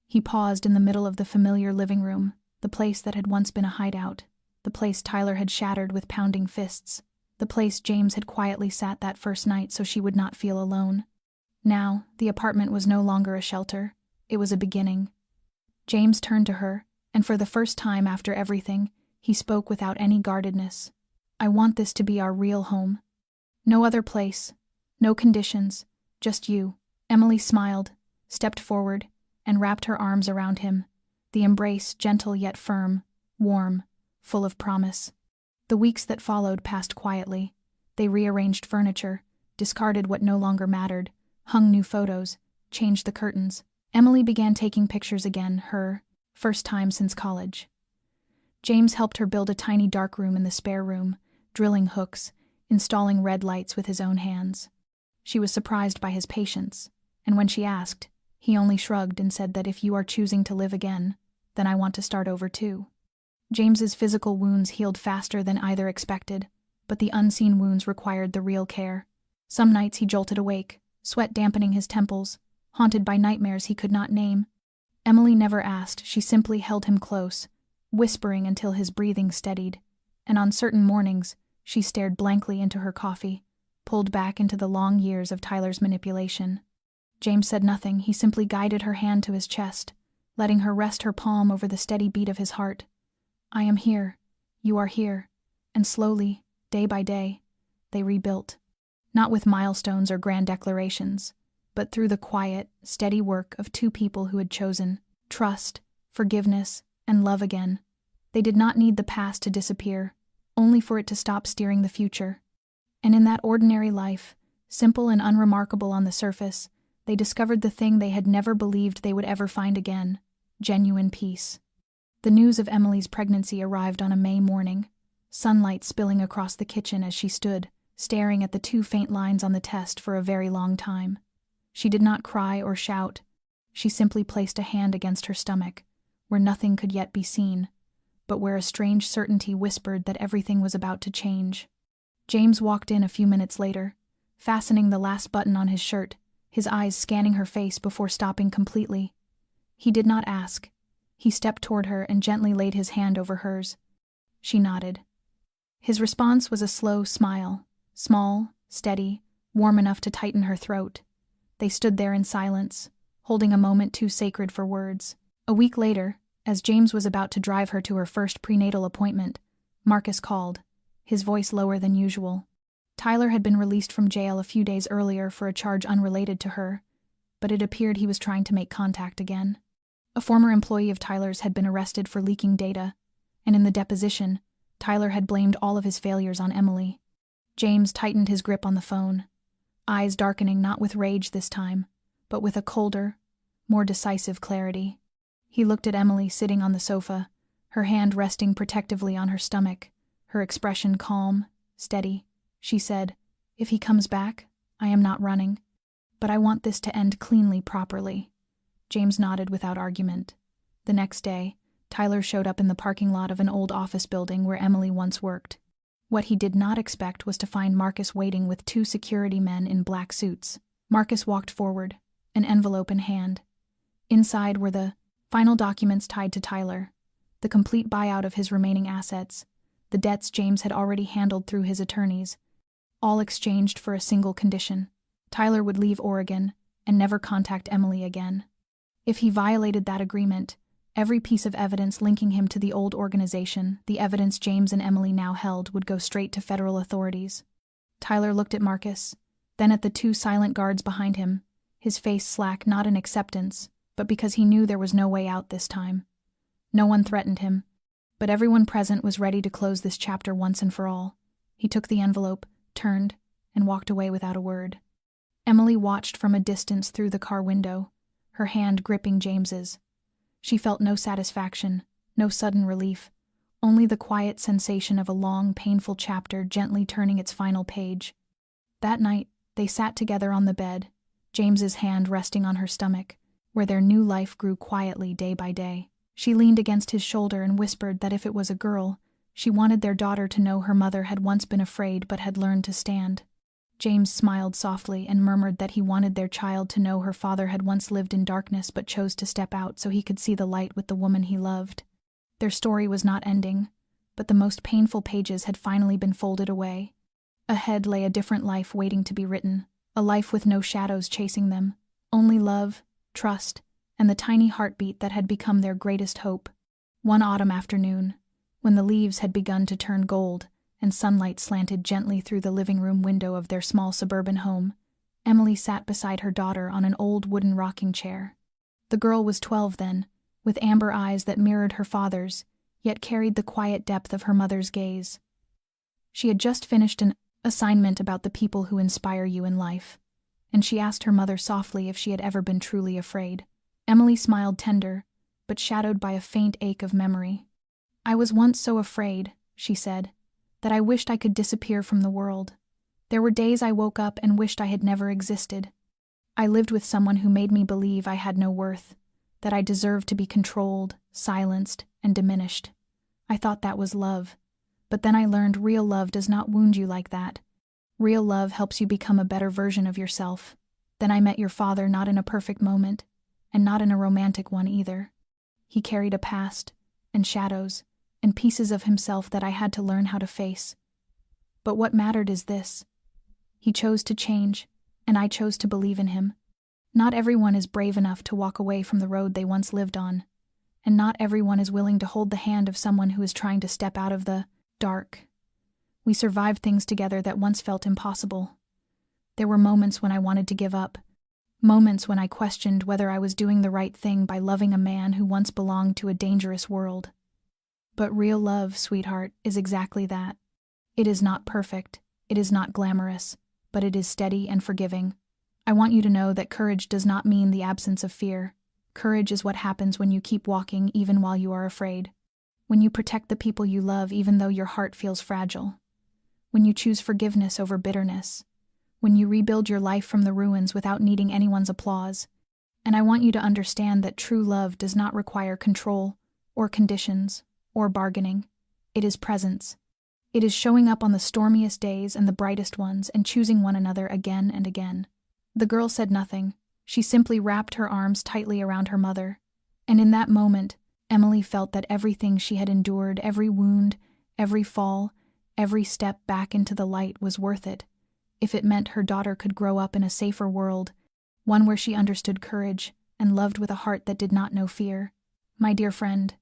He paused in the middle of the familiar living room, the place that had once been a hideout, the place Tyler had shattered with pounding fists, the place James had quietly sat that first night so she would not feel alone. Now, the apartment was no longer a shelter, it was a beginning. James turned to her, and for the first time after everything, he spoke without any guardedness. "I want this to be our real home. No other place, no conditions, just you." Emily smiled, stepped forward, and wrapped her arms around him, the embrace gentle yet firm, warm, full of promise. The weeks that followed passed quietly. They rearranged furniture, discarded what no longer mattered, hung new photos, changed the curtains. Emily began taking pictures again, her first time since college. James helped her build a tiny dark room in the spare room, drilling hooks, installing red lights with his own hands. She was surprised by his patience, and when she asked, he only shrugged and said that if you are choosing to live again, then I want to start over too. James's physical wounds healed faster than either expected, but the unseen wounds required the real care. Some nights he jolted awake, sweat dampening his temples, haunted by nightmares he could not name. Emily never asked, she simply held him close, whispering until his breathing steadied, and on certain mornings, she stared blankly into her coffee, pulled back into the long years of Tyler's manipulation. James said nothing, he simply guided her hand to his chest, letting her rest her palm over the steady beat of his heart. I am here, you are here, and slowly, day by day, they rebuilt. Not with milestones or grand declarations, but through the quiet, steady work of two people who had chosen trust, forgiveness, and love again. They did not need the past to disappear, only for it to stop steering the future. And in that ordinary life, simple and unremarkable on the surface, they discovered the thing they had never believed they would ever find again: genuine peace. The news of Emily's pregnancy arrived on a May morning, sunlight spilling across the kitchen as she stood, staring at the two faint lines on the test for a very long time. She did not cry or shout. She simply placed a hand against her stomach, where nothing could yet be seen, but where a strange certainty whispered that everything was about to change. James walked in a few minutes later, fastening the last button on his shirt, his eyes scanning her face before stopping completely. He did not ask. He stepped toward her and gently laid his hand over hers. She nodded. His response was a slow smile, small, steady, warm enough to tighten her throat. They stood there in silence, holding a moment too sacred for words. A week later, as James was about to drive her to her first prenatal appointment, Marcus called, his voice lower than usual. Tyler had been released from jail a few days earlier for a charge unrelated to her, but it appeared he was trying to make contact again. A former employee of Tyler's had been arrested for leaking data, and in the deposition, Tyler had blamed all of his failures on Emily. James tightened his grip on the phone, eyes darkening not with rage this time, but with a colder, more decisive clarity. He looked at Emily sitting on the sofa, her hand resting protectively on her stomach, her expression calm, steady. She said, "If he comes back, I am not running. But I want this to end cleanly, properly." James nodded without argument. The next day, Tyler showed up in the parking lot of an old office building where Emily once worked. What he did not expect was to find Marcus waiting with two security men in black suits. Marcus walked forward, an envelope in hand. Inside were the final documents tied to Tyler, the complete buyout of his remaining assets, the debts James had already handled through his attorneys, all exchanged for a single condition. Tyler would leave Oregon and never contact Emily again. If he violated that agreement, every piece of evidence linking him to the old organization, the evidence James and Emily now held, would go straight to federal authorities. Tyler looked at Marcus, then at the two silent guards behind him, his face slack not in acceptance, but because he knew there was no way out this time. No one threatened him, but everyone present was ready to close this chapter once and for all. He took the envelope, turned, and walked away without a word. Emily watched from a distance through the car window, her hand gripping James's. She felt no satisfaction, no sudden relief, only the quiet sensation of a long, painful chapter gently turning its final page. That night, they sat together on the bed, James's hand resting on her stomach, where their new life grew quietly day by day. She leaned against his shoulder and whispered that if it was a girl, she wanted their daughter to know her mother had once been afraid but had learned to stand. James smiled softly and murmured that he wanted their child to know her father had once lived in darkness but chose to step out so he could see the light with the woman he loved. Their story was not ending, but the most painful pages had finally been folded away. Ahead lay a different life waiting to be written, a life with no shadows chasing them, only love, trust, and the tiny heartbeat that had become their greatest hope. One autumn afternoon, when the leaves had begun to turn gold and sunlight slanted gently through the living room window of their small suburban home, Emily sat beside her daughter on an old wooden rocking chair. The girl was 12 then, with amber eyes that mirrored her father's, yet carried the quiet depth of her mother's gaze. She had just finished an assignment about the people who inspire you in life, and she asked her mother softly if she had ever been truly afraid. Emily smiled tender, but shadowed by a faint ache of memory. "I was once so afraid," she said, "that I wished I could disappear from the world. There were days I woke up and wished I had never existed. I lived with someone who made me believe I had no worth, that I deserved to be controlled, silenced, and diminished. I thought that was love. But then I learned real love does not wound you like that. Real love helps you become a better version of yourself. Then I met your father, not in a perfect moment, and not in a romantic one either. He carried a past, and shadows, and pieces of himself that I had to learn how to face. But what mattered is this. He chose to change, and I chose to believe in him. Not everyone is brave enough to walk away from the road they once lived on, and not everyone is willing to hold the hand of someone who is trying to step out of the dark. We survived things together that once felt impossible. There were moments when I wanted to give up, moments when I questioned whether I was doing the right thing by loving a man who once belonged to a dangerous world. But real love, sweetheart, is exactly that. It is not perfect, it is not glamorous, but it is steady and forgiving. I want you to know that courage does not mean the absence of fear. Courage is what happens when you keep walking even while you are afraid. When you protect the people you love even though your heart feels fragile. When you choose forgiveness over bitterness. When you rebuild your life from the ruins without needing anyone's applause. And I want you to understand that true love does not require control, or conditions, or bargaining. It is presence. It is showing up on the stormiest days and the brightest ones and choosing one another again and again. The girl said nothing. She simply wrapped her arms tightly around her mother. And in that moment, Emily felt that everything she had endured, every wound, every fall, every step back into the light was worth it, if it meant her daughter could grow up in a safer world, one where she understood courage and loved with a heart that did not know fear. My dear friend,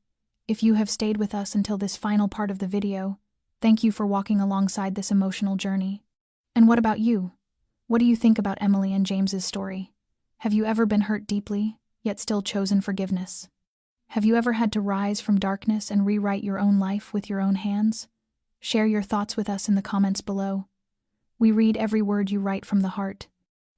if you have stayed with us until this final part of the video, thank you for walking alongside this emotional journey. And what about you? What do you think about Emily and James's story? Have you ever been hurt deeply, yet still chosen forgiveness? Have you ever had to rise from darkness and rewrite your own life with your own hands? Share your thoughts with us in the comments below. We read every word you write from the heart.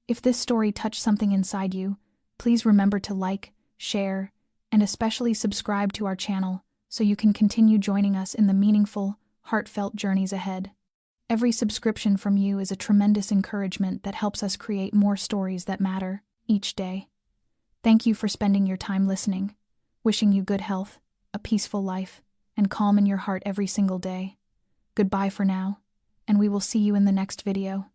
If this story touched something inside you, please remember to like, share, and especially subscribe to our channel so you can continue joining us in the meaningful, heartfelt journeys ahead. Every subscription from you is a tremendous encouragement that helps us create more stories that matter each day. Thank you for spending your time listening. Wishing you good health, a peaceful life, and calm in your heart every single day. Goodbye for now, and we will see you in the next video.